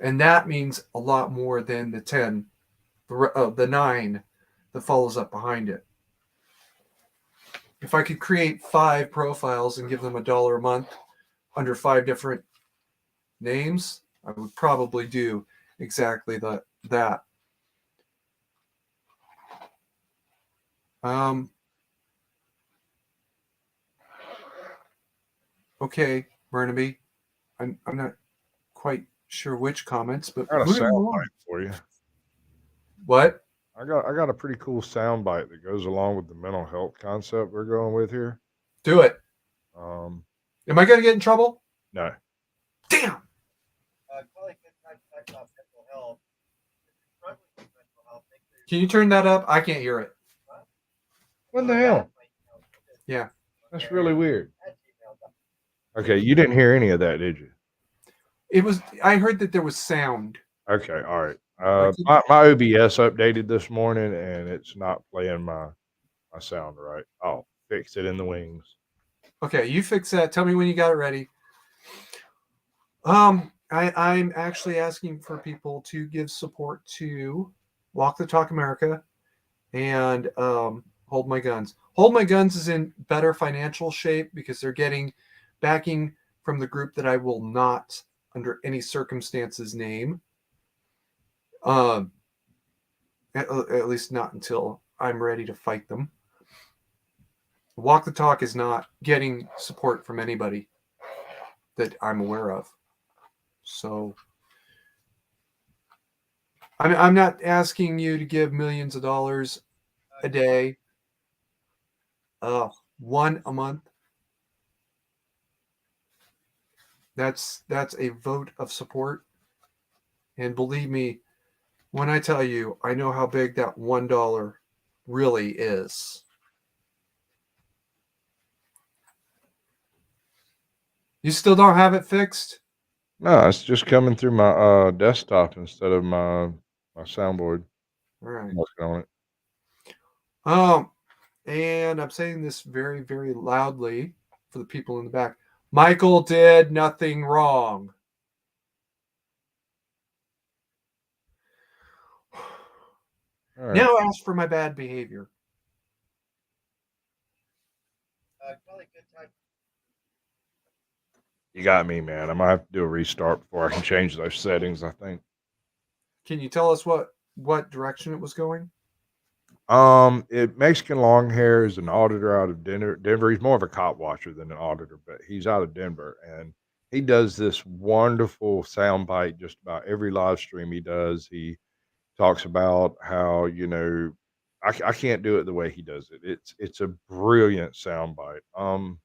And that means a lot more than the 10, the 9 that follows up behind it. If I could create 5 profiles and give them $1 a month under 5 different names, I would probably do exactly that. Okay, Burnaby. I'm not quite sure which comments, but I got a moving sound along. bite for you. What? I got a pretty cool sound bite that goes along with the mental health concept we're going with here. Do it. Am I going to get in trouble? No. Damn. Can you turn that up? I can't hear it. What the hell? Yeah. That's really weird. Okay, you didn't hear any of that, did you? I heard that there was sound. Okay, all right. My OBS updated this morning, and it's not playing my sound right. I'll fix it in the wings. Okay, you fix that. Tell me when you got it ready. I'm actually asking for people to give support to Walk the Talk America and Hold My Guns. Hold My Guns is in better financial shape because they're getting backing from the group that I will not, under any circumstances, name. At least not until I'm ready to fight them. Walk the Talk is not getting support from anybody that I'm aware of. So I'm not asking you to give millions of dollars a day. One a month. That's a vote of support. And believe me, when I tell you, I know how big that $1 really is. You still don't have it fixed? No, it's just coming through my desktop instead of my soundboard. All right. I'm working on it. And I'm saying this very, very loudly for the people in the back. Michael did nothing wrong. All right. Now ask for my bad behavior. You got me, man. I might have to do a restart before I can change those settings, I think. Can you tell us what direction it was going? Mexican Longhair is an auditor out of Denver. He's more of a cop watcher than an auditor, but he's out of Denver, and he does this wonderful soundbite just about every live stream he does. He talks about how, I can't do it the way he does it. It's a brilliant soundbite. I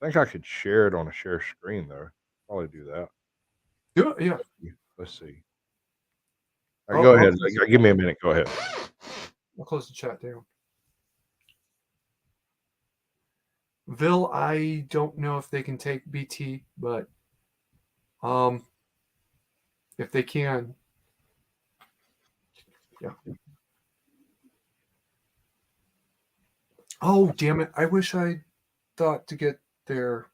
think I could share it on a share screen though. Probably do that. Yeah. Let's see. All right, go ahead. Give me a minute. Go ahead. I'll close the chat down. Vil, I don't know if they can take BT, but if they can, yeah. Oh, damn it. I wish I thought to get their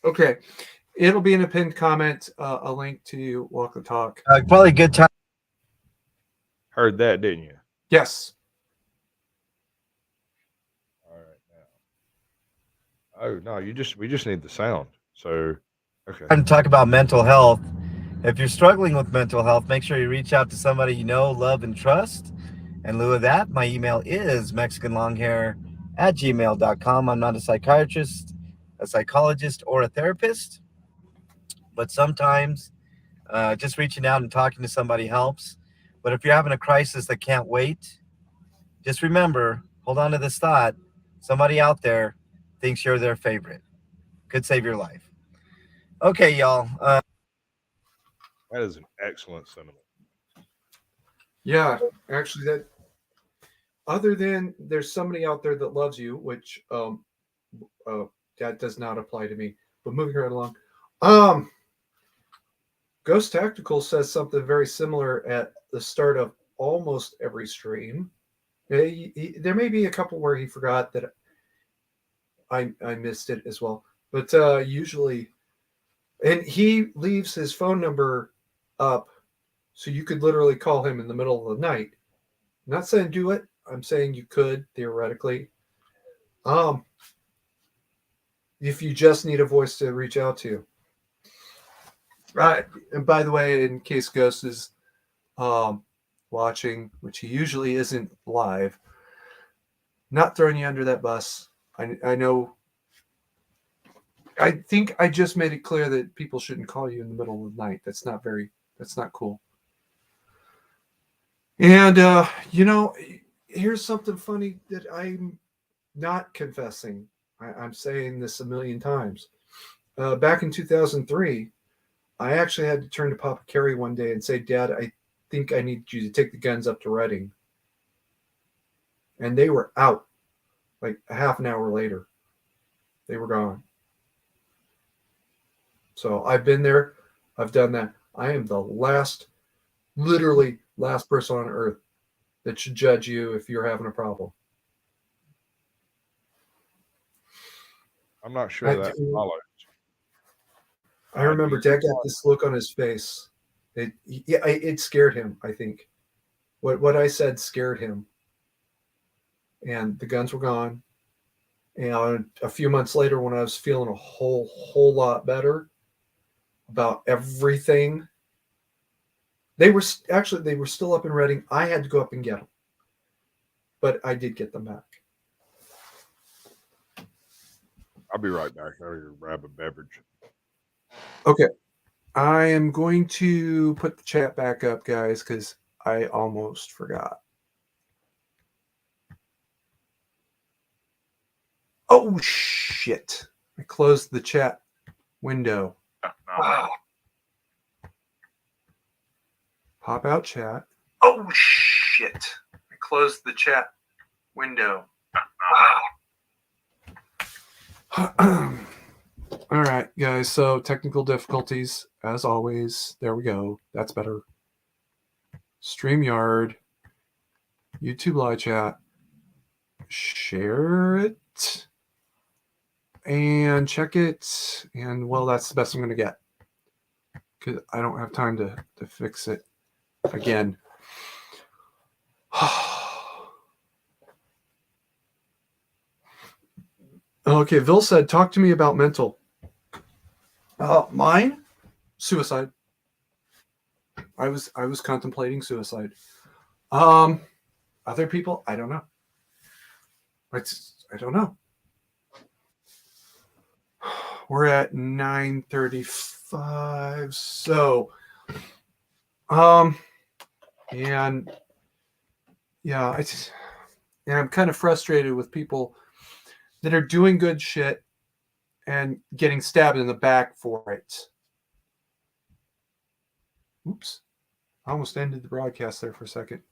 okay. It'll be in a pinned comment, a link to Walk the Talk. Probably a good time. Heard that, didn't you? Yes. All right, now. Oh no, we just need the sound. So, okay. I'm talk about mental health. If you're struggling with mental health, make sure you reach out to somebody you know, love, and trust. In lieu of that, my email is mexicanlonghair@gmail.com. I'm not a psychiatrist, a psychologist, or a therapist, but sometimes just reaching out and talking to somebody helps. But if you're having a crisis that can't wait, just remember, hold on to this thought. Somebody out there thinks you're their favorite. Could save your life. Okay, y'all. That is an excellent sentiment. Yeah, actually, other than there's somebody out there that loves you, which that does not apply to me. But moving right along, um, Ghost Tactical says something very similar at the start of almost every stream. There may be a couple where he forgot that I missed it as well, but usually, and he leaves his phone number up, so you could literally call him in the middle of the night. I'm not saying do it. I'm saying you could theoretically. If you just need a voice to reach out to. Right. And by the way, in case Ghost is watching, which he usually isn't live, not throwing you under that bus. I know. I think I just made it clear that people shouldn't call you in the middle of the night. That's not cool. And here's something funny that I'm not confessing. I'm saying this a million times. Back in 2003, I actually had to turn to Papa Kerry one day and say, Dad, I think I need you to take the guns up to Reading. And they were out like a half an hour later. They were gone. So I've been there. I've done that. I am the literally last person on earth that should judge you if you're having a problem. I'm not sure that follows. I remember Dad got this look on his face. It scared him, I think. What I said scared him. And the guns were gone. And a few months later, when I was feeling a whole lot better about everything, they were still up in Reading. I had to go up and get them, but I did get them back. I'll be right back. I'll grab a beverage. Okay. I am going to put the chat back up, guys, because I almost forgot. Oh, shit. I closed the chat window. Wow. Pop out chat. Oh, shit. I closed the chat window. Wow. All right, guys. So technical difficulties, as always. There we go. That's better. StreamYard. YouTube live chat. Share it. And check it. And, well, that's the best I'm going to get. Because I don't have time to fix it again. Okay, Vil said, talk to me about mental. Mine? Suicide. I was contemplating suicide. Other people? I don't know. I don't know. We're at 9:35. So, and yeah, I'm kind of frustrated with people that are doing good shit and getting stabbed in the back for it. Oops. I almost ended the broadcast there for a second.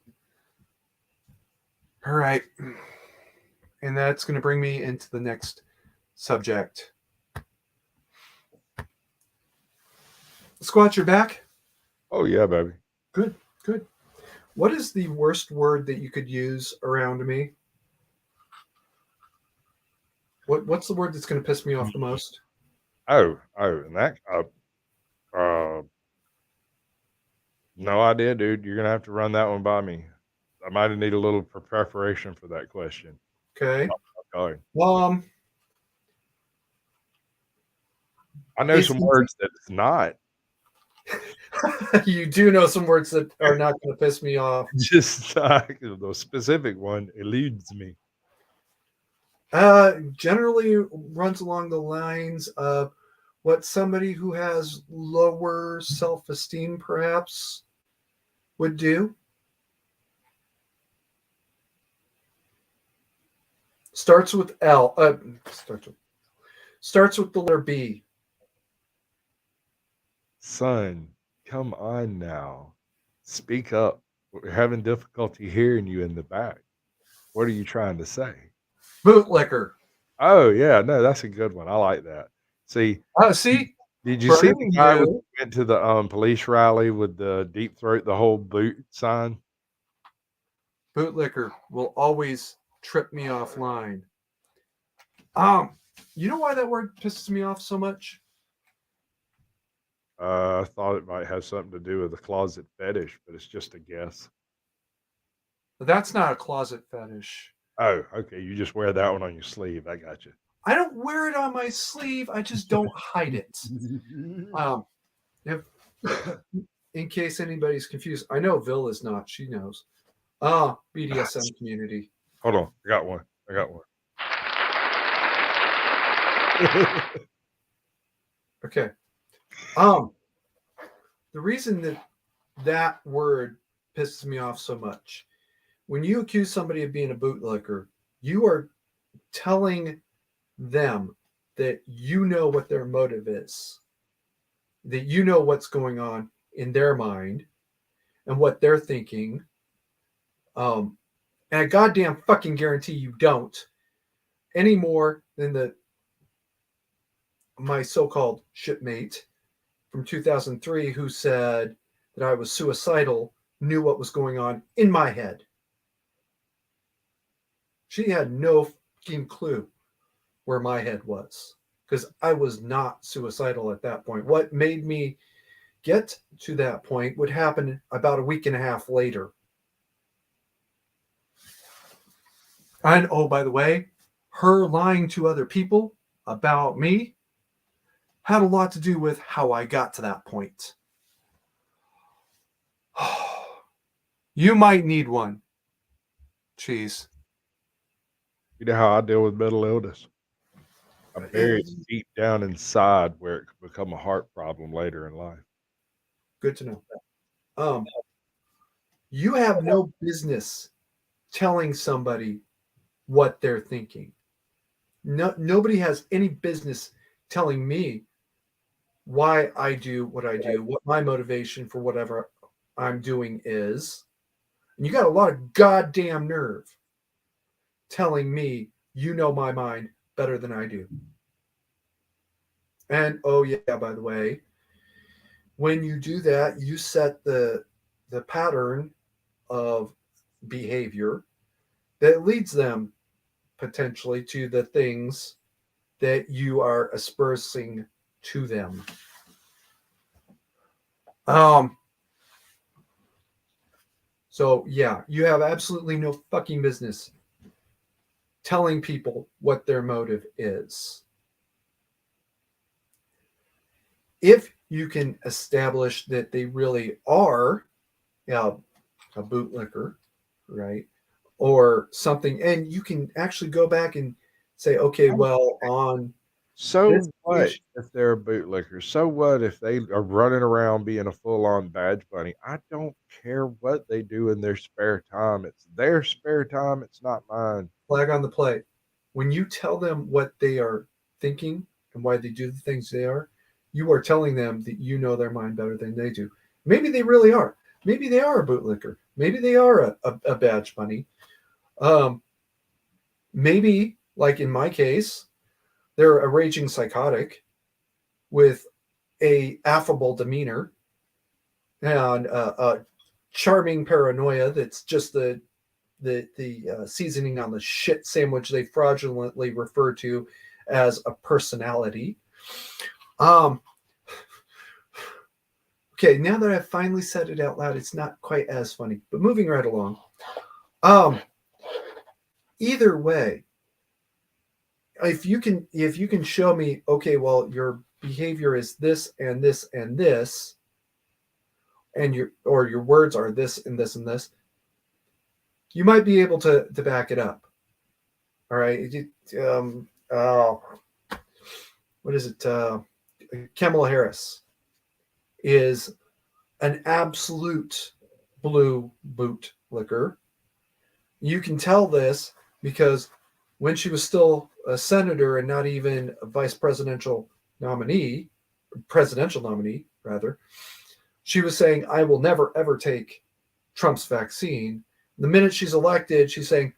All right. And that's going to bring me into the next subject. Squat, you're back? Oh, yeah, baby. Good. What is the worst word that you could use around me? What's the word that's going to piss me off the most? And that no idea, dude. You're gonna have to run that one by me. I might need a little preparation for that question. Okay. Okay. I know some words that it's not. You do know some words that are not going to piss me off. Just the specific one eludes me. Generally runs along the lines of what somebody who has lower self-esteem perhaps would do. Starts with L. Starts with the letter B. Son, come on now. Speak up. We're having difficulty hearing you in the back. What are you trying to say? Bootlicker. Oh, yeah. No, that's a good one. I like that. See, See, did you see Vernon the guy knew. went to the police rally with the deep throat, the whole boot sign? Bootlicker will always trip me offline. You know why that word pisses me off so much? I thought it might have something to do with the closet fetish, but it's just a guess. That's not a closet fetish. Oh, okay. You just wear that one on your sleeve. I got you. I don't wear it on my sleeve. I just don't hide it. If, in case anybody's confused, I know Vil is not. She knows. BDSM community. Hold on. I got one. Okay. The reason that word pisses me off so much, when you accuse somebody of being a bootlicker, you are telling them that you know what their motive is, that you know what's going on in their mind and what they're thinking. And I goddamn fucking guarantee you don't, any more than my so-called shipmate from 2003 who said that I was suicidal knew what was going on in my head. She had no fucking clue where my head was because I was not suicidal at that point. What made me get to that point would happen about a week and a half later. And oh, by the way, her lying to other people about me had a lot to do with how I got to that point. You might need one. Cheese. You know how I deal with mental illness? I bury it deep down inside where it could become a heart problem later in life. Good to know. You have no business telling somebody what they're thinking. Nobody has any business telling me why I do what I do, what my motivation for whatever I'm doing is. And you got a lot of goddamn nerve telling me you know my mind better than I do. And oh yeah, by the way, when you do that, you set the pattern of behavior that leads them potentially to the things that you are aspersing to them. So yeah, you have absolutely no fucking business telling people what their motive is. If you can establish that they really are a bootlicker, right? Or something, and you can actually go back and say, okay, well, on so what if they're a bootlicker? So what if they are running around being a full-on badge bunny? I don't care what they do in their spare time. It's their spare time. It's not mine. Flag on the play. When you tell them what they are thinking and why they do the things they are, you are telling them that you know their mind better than they do. Maybe they really are. Maybe they are a bootlicker. Maybe they are a badge bunny. Maybe, like in my case, they're a raging psychotic with a affable demeanor and a charming paranoia that's just the seasoning on the shit sandwich they fraudulently refer to as a personality. Okay, now that I've finally said it out loud, it's not quite as funny. But moving right along. Either way, if you can show me, okay, well, your behavior is this and this and this, and your words are this and this and this, you might be able to back it up. All right. What is it? Kamala Harris is an absolute blue bootlicker. You can tell this because when she was still a senator and not even a presidential nominee, rather, she was saying, I will never, ever take Trump's vaccine. The minute she's elected, she's saying,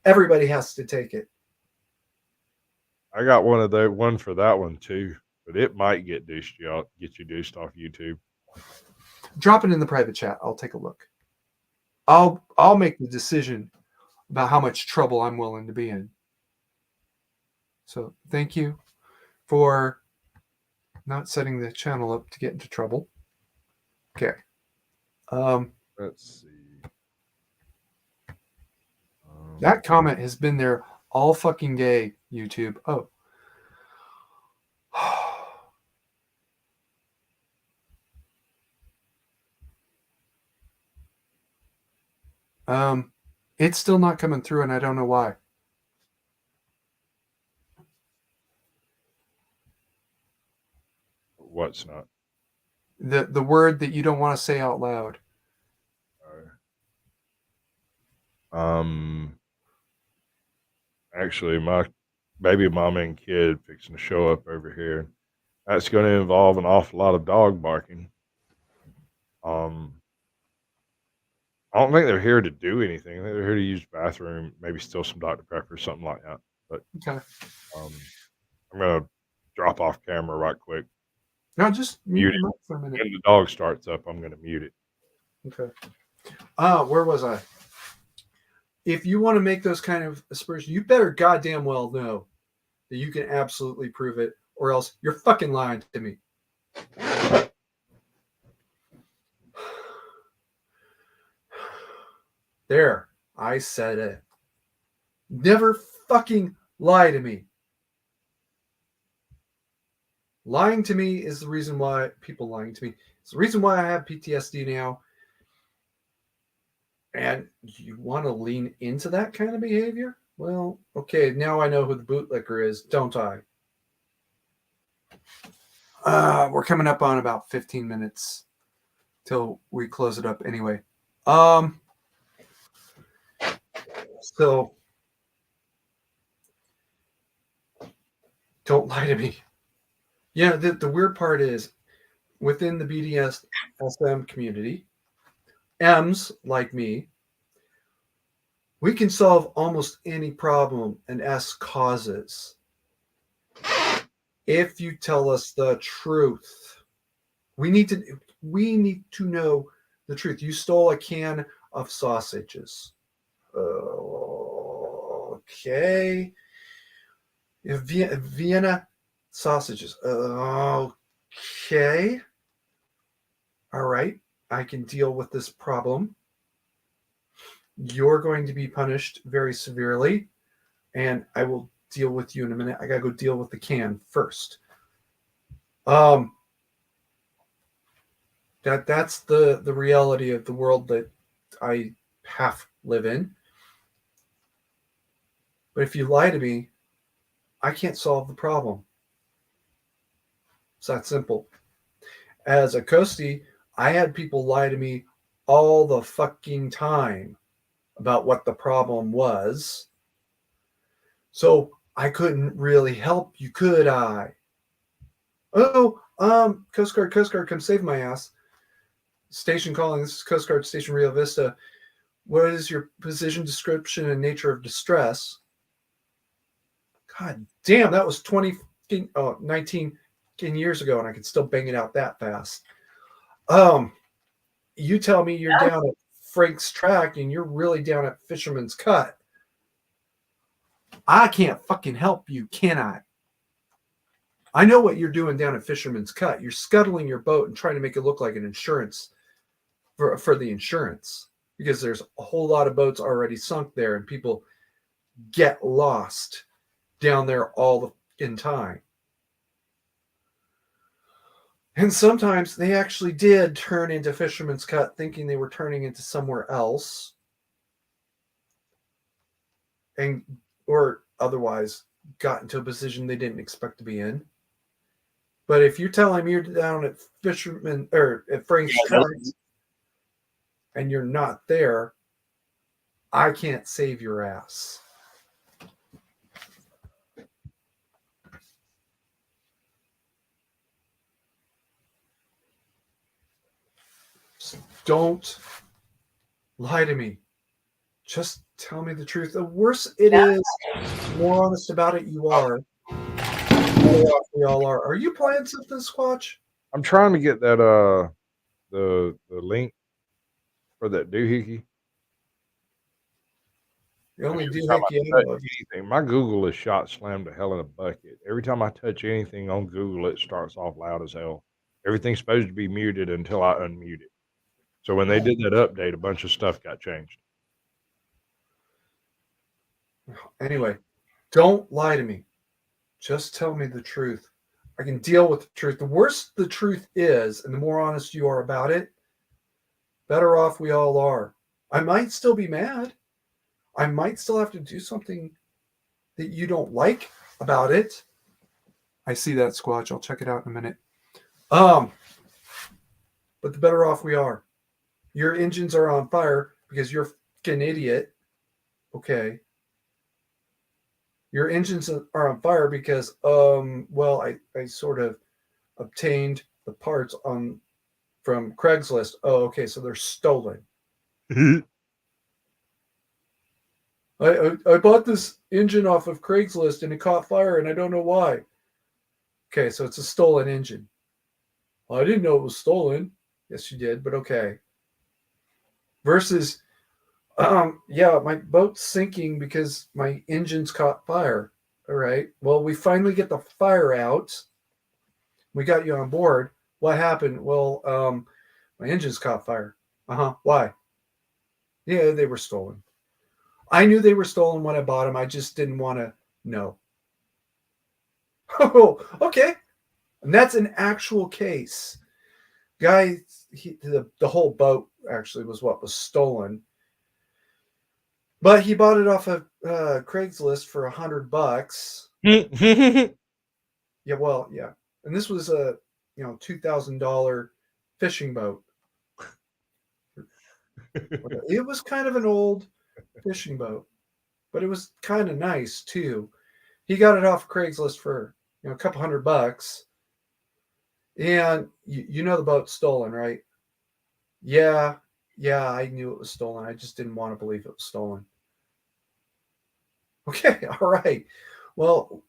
Everybody has to take it. I got one for that one too, but it might get you deuced off YouTube. Drop it in the private chat. I'll take a look. I'll make the decision about how much trouble I'm willing to be in. So thank you for not setting the channel up to get into trouble. Okay. Let's see. That comment has been there all fucking day, YouTube. Oh. It's still not coming through, and I don't know why. What's not? The word that you don't want to say out loud. Actually, my baby mama and kid fixing to show up over here. That's going to involve an awful lot of dog barking. I don't think they're here to do anything. I think they're here to use the bathroom, maybe steal some Dr. Pepper, something like that. But okay. I'm going to drop off camera right quick. No, just mute it for a minute. When the dog starts up, I'm going to mute it. Okay. Where was I? If you want to make those kind of aspersions, you better goddamn well know that you can absolutely prove it, or else you're fucking lying to me. There, I said it. Never fucking lie to me. Lying to me is the reason why people lying to me. It's the reason why I have PTSD now. And you want to lean into that kind of behavior? Well, okay, now I know who the bootlicker is, don't I? We're coming up on about 15 minutes till we close it up anyway. So don't lie to me. Yeah, the weird part is within the BDSM community, M's like me, we can solve almost any problem and ask causes if you tell us the truth. We need to know the truth. You stole a can of sausages. Okay. Vienna sausages. Okay. All right. I can deal with this problem. You're going to be punished very severely, and I will deal with you in a minute. I gotta go deal with the can first. That's the reality of the world that I half live in. But if you lie to me, I can't solve the problem. It's that simple. As a Coastie, I had people lie to me all the fucking time about what the problem was. So I couldn't really help you, could I? Oh, Coast Guard, come save my ass. Station calling, this is Coast Guard Station Rio Vista. What is your position, description, and nature of distress? God damn, that was 19 years ago, and I could still bang it out that fast. You tell me you're down at Frank's Track and you're really down at Fisherman's Cut. I can't fucking help you, can I? I know what you're doing down at Fisherman's Cut. You're scuttling your boat and trying to make it look like an insurance for the insurance, because there's a whole lot of boats already sunk there and people get lost down there all in time. And sometimes they actually did turn into Fisherman's Cut thinking they were turning into somewhere else, and or otherwise got into a position they didn't expect to be in. But if you're telling me you're down at Fisherman or at Frank's Track and you're not there, I can't save your ass. Don't lie to me. just tell me the truth. The worse it is, the more honest about it you are. We all are. Are you playing something, Squatch? I'm trying to get that the link for that doohickey. The only Every time doohickey I I touch know of. anything, my Google is shot slammed to hell in a bucket. Every time I touch anything on Google, it starts off loud as hell. Everything's supposed to be muted until I unmute it. So when they did that update, a bunch of stuff got changed. Anyway, don't lie to me. Just tell me the truth. I can deal with the truth. The worse the truth is, and the more honest you are about it, better off we all are. I might still be mad. I might still have to do something that you don't like about it. I see that, Squatch. I'll check it out in a minute. But the better off we are. Your engines are on fire because you're a fucking idiot. Okay. Your engines are on fire because, well, I sort of obtained the parts from Craigslist. Oh, okay, so they're stolen. I bought this engine off of Craigslist and it caught fire and I don't know why. Okay, so it's a stolen engine. Well, I didn't know it was stolen. Yes, you did, but okay. Versus, yeah, my boat's sinking because my engine's caught fire. All right. Well, we finally get the fire out. We got you on board. What happened? Well, my engine's caught fire. Why? Yeah, they were stolen. I knew they were stolen when I bought them. I just didn't want to know. Oh, okay. And that's an actual case. Guy, the whole boat actually was what was stolen. But he bought it off of Craigslist for $100. Yeah, well, yeah. And this was a $2,000 fishing boat. It was kind of an old fishing boat, but it was kind of nice too. He got it off Craigslist for a couple $100, and you know the boat's stolen, right? Yeah, I knew it was stolen. I just didn't want to believe it was stolen. Okay, all right. Well,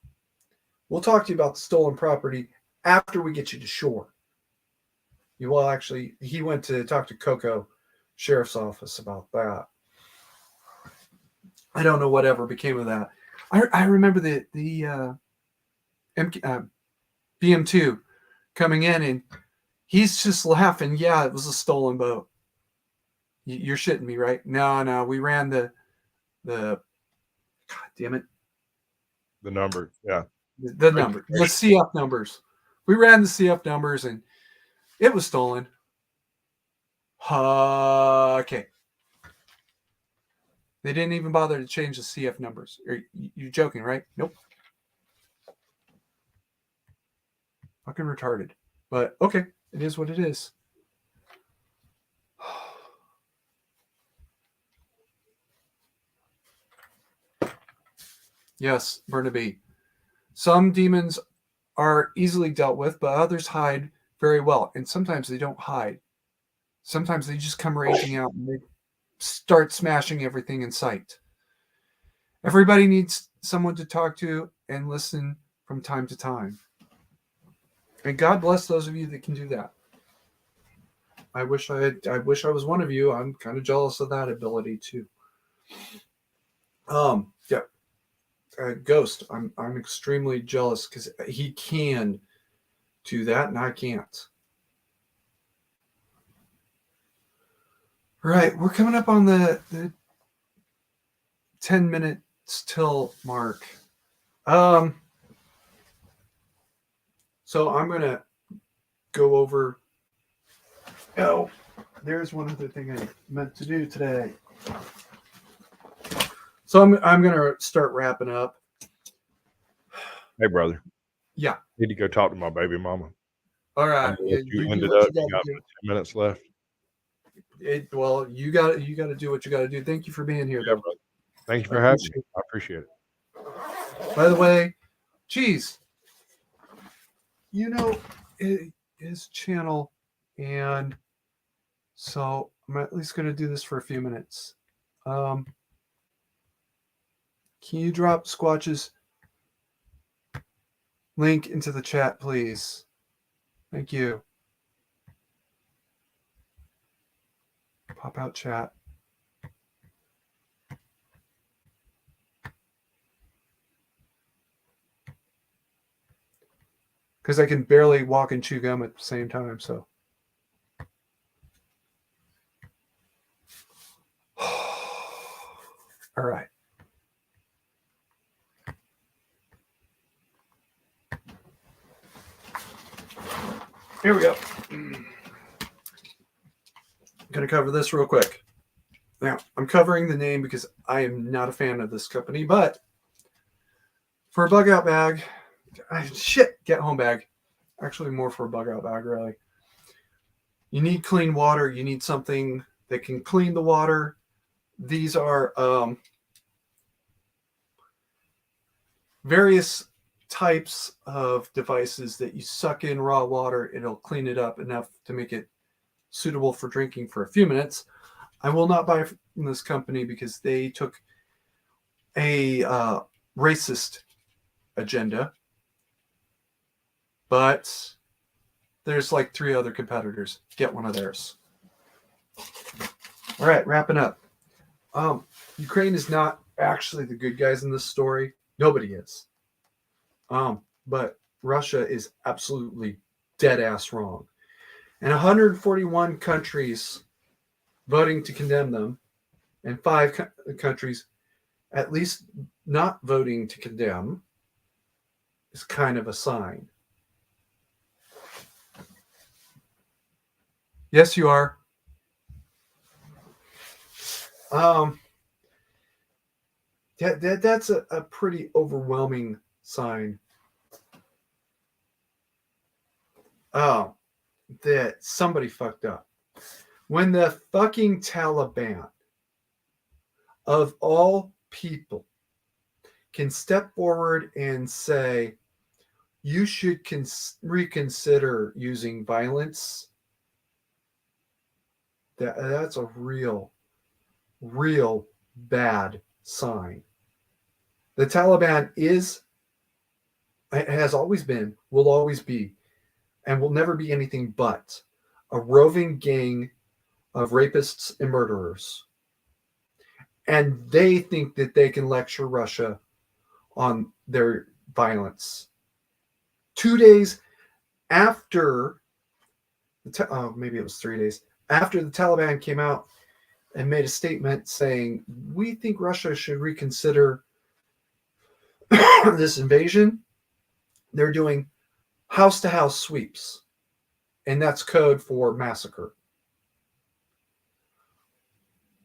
we'll talk to you about the stolen property after we get you to shore. Well, actually, he went to talk to Cocoa Sheriff's Office about that. I don't know whatever became of that. I remember the BM2 coming in and he's just laughing. Yeah, it was a stolen boat. You're shitting me, right? No, we ran the God damn it. The number, yeah. The number, the CF numbers. We ran the CF numbers and it was stolen. Okay. They didn't even bother to change the CF numbers. You're joking, right? Nope. Fucking retarded. But okay, it is what it is. Yes, Burnaby. Some demons are easily dealt with, but others hide very well. And sometimes they don't hide. Sometimes they just come raging out and they start smashing everything in sight. Everybody needs someone to talk to and listen from time to time. And God bless those of you that can do that. I wish I was one of you. I'm kind of jealous of that ability too. Yeah. Ghost, I'm extremely jealous because he can do that and I can't. Right, we're coming up on the 10 minutes till mark. So I'm gonna go over. Oh, there's one other thing I meant to do today. So I'm gonna start wrapping up. Hey, brother. Yeah. Need to go talk to my baby mama. All right. You ended up. You got 10 minutes left. Well, you got to do what you got to do. Thank you for being here, though. Brother. Thank you for having me. I appreciate it. By the way, geez, his channel, and so I'm at least going to do this for a few minutes. Can you drop Squatch's link into the chat, please? Thank you. Pop out chat. Because I can barely walk and chew gum at the same time, so. All right. Here we go. I'm going to cover this real quick. Now, I'm covering the name because I am not a fan of this company, but for a bug out bag, get home bag. Actually, more for a bug out bag, really. You need clean water. You need something that can clean the water. These are various types of devices that you suck in raw water. It'll clean it up enough to make it suitable for drinking for a few minutes. I will not buy from this company because they took a racist agenda. But there's like 3 other competitors. Get one of theirs. All right, wrapping up. Ukraine is not actually the good guys in this story. Nobody is. But Russia is absolutely dead ass wrong. And 141 countries voting to condemn them, and 5 countries at least not voting to condemn is kind of a sign. Yes, you are. That's a pretty overwhelming sign. That somebody fucked up. When the fucking Taliban, of all people, can step forward and say, you should reconsider using violence, that's a real bad sign. The Taliban has always been, will always be, and will never be anything but a roving gang of rapists and murderers. And they think that they can lecture Russia on their violence. 2 days after, maybe it was 3 days, after the Taliban came out and made a statement saying, we think Russia should reconsider this invasion, they're doing house-to-house sweeps. And that's code for massacre.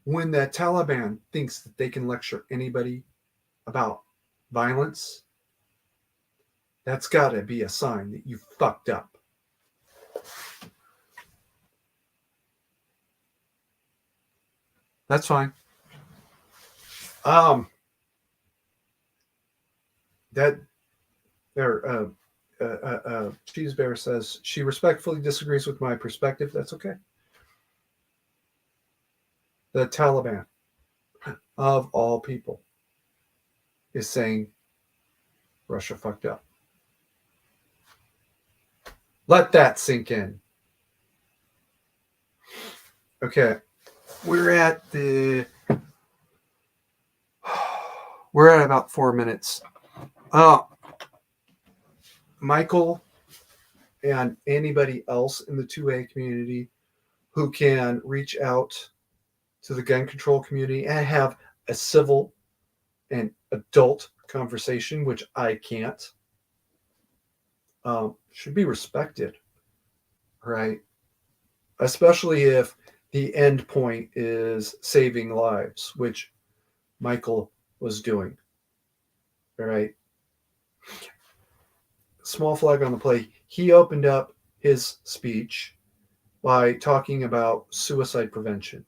When the Taliban thinks that they can lecture anybody about violence, that's got to be a sign that you fucked up. That's fine. Cheese Bear says she respectfully disagrees with my perspective. That's okay. The Taliban, of all people, is saying Russia fucked up. Let that sink in. Okay. We're at about 4 minutes. Michael and anybody else in the 2A community who can reach out to the gun control community and have a civil and adult conversation, which I can't, should be respected, right? Especially if the end point is saving lives, which Michael was doing, all right? Small flag on the play. He opened up his speech by talking about suicide prevention.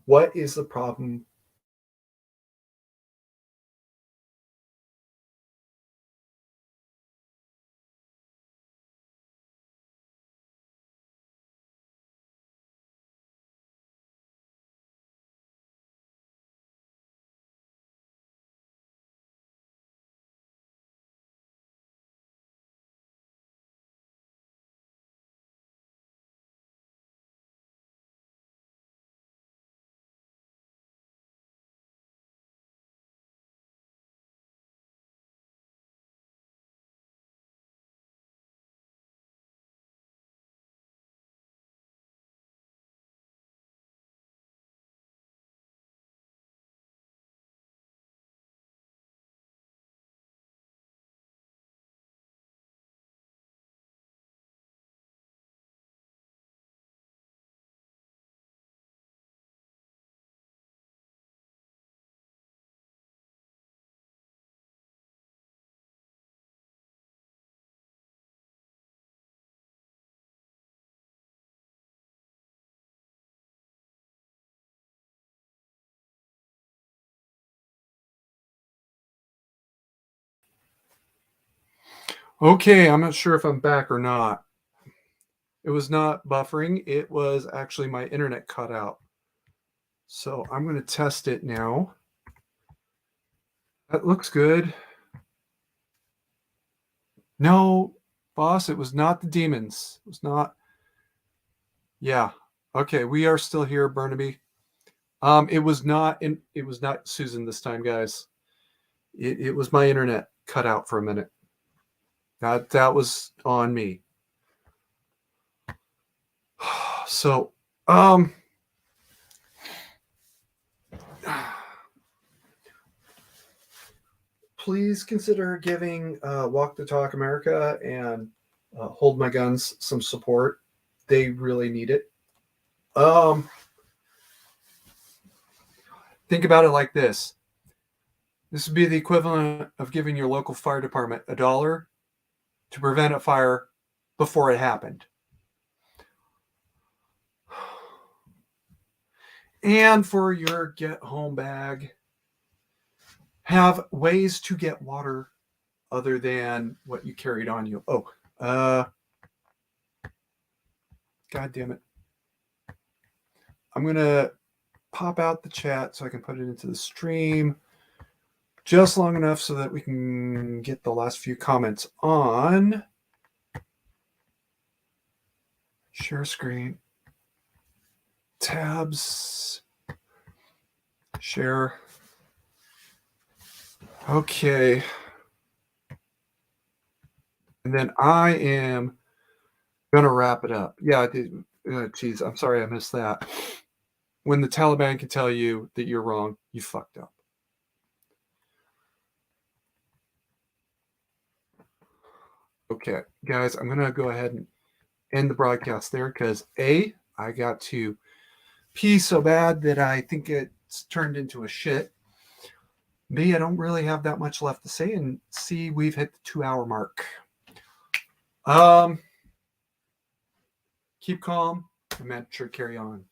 What is the problem Okay, I'm not sure if I'm back or not. It was not buffering. It was actually my internet cut out. So I'm going to test it now. That looks good. No, boss, it was not the demons. It was not. Yeah. Okay, we are still here, Burnaby. It was not Susan this time, guys. It was my internet cut out for a minute. That was on me. So, please consider giving Walk the Talk America and Hold My Guns some support. They really need it. Think about it like this. This would be the equivalent of giving your local fire department $1 to prevent a fire before it happened. And for your get home bag, have ways to get water other than what you carried on you. Oh, God damn it. I'm going to pop out the chat so I can put it into the stream just long enough so that we can get the last few comments on. Share screen. Tabs. Share. Okay. And then I am going to wrap it up. Yeah, geez, I'm sorry I missed that. When the Taliban can tell you that you're wrong, you fucked up. Okay, guys, I'm going to go ahead and end the broadcast there because A, I got to pee so bad that I think it's turned into a shit. B, I don't really have that much left to say. And C, we've hit the 2-hour mark. Keep calm and make sure to carry on.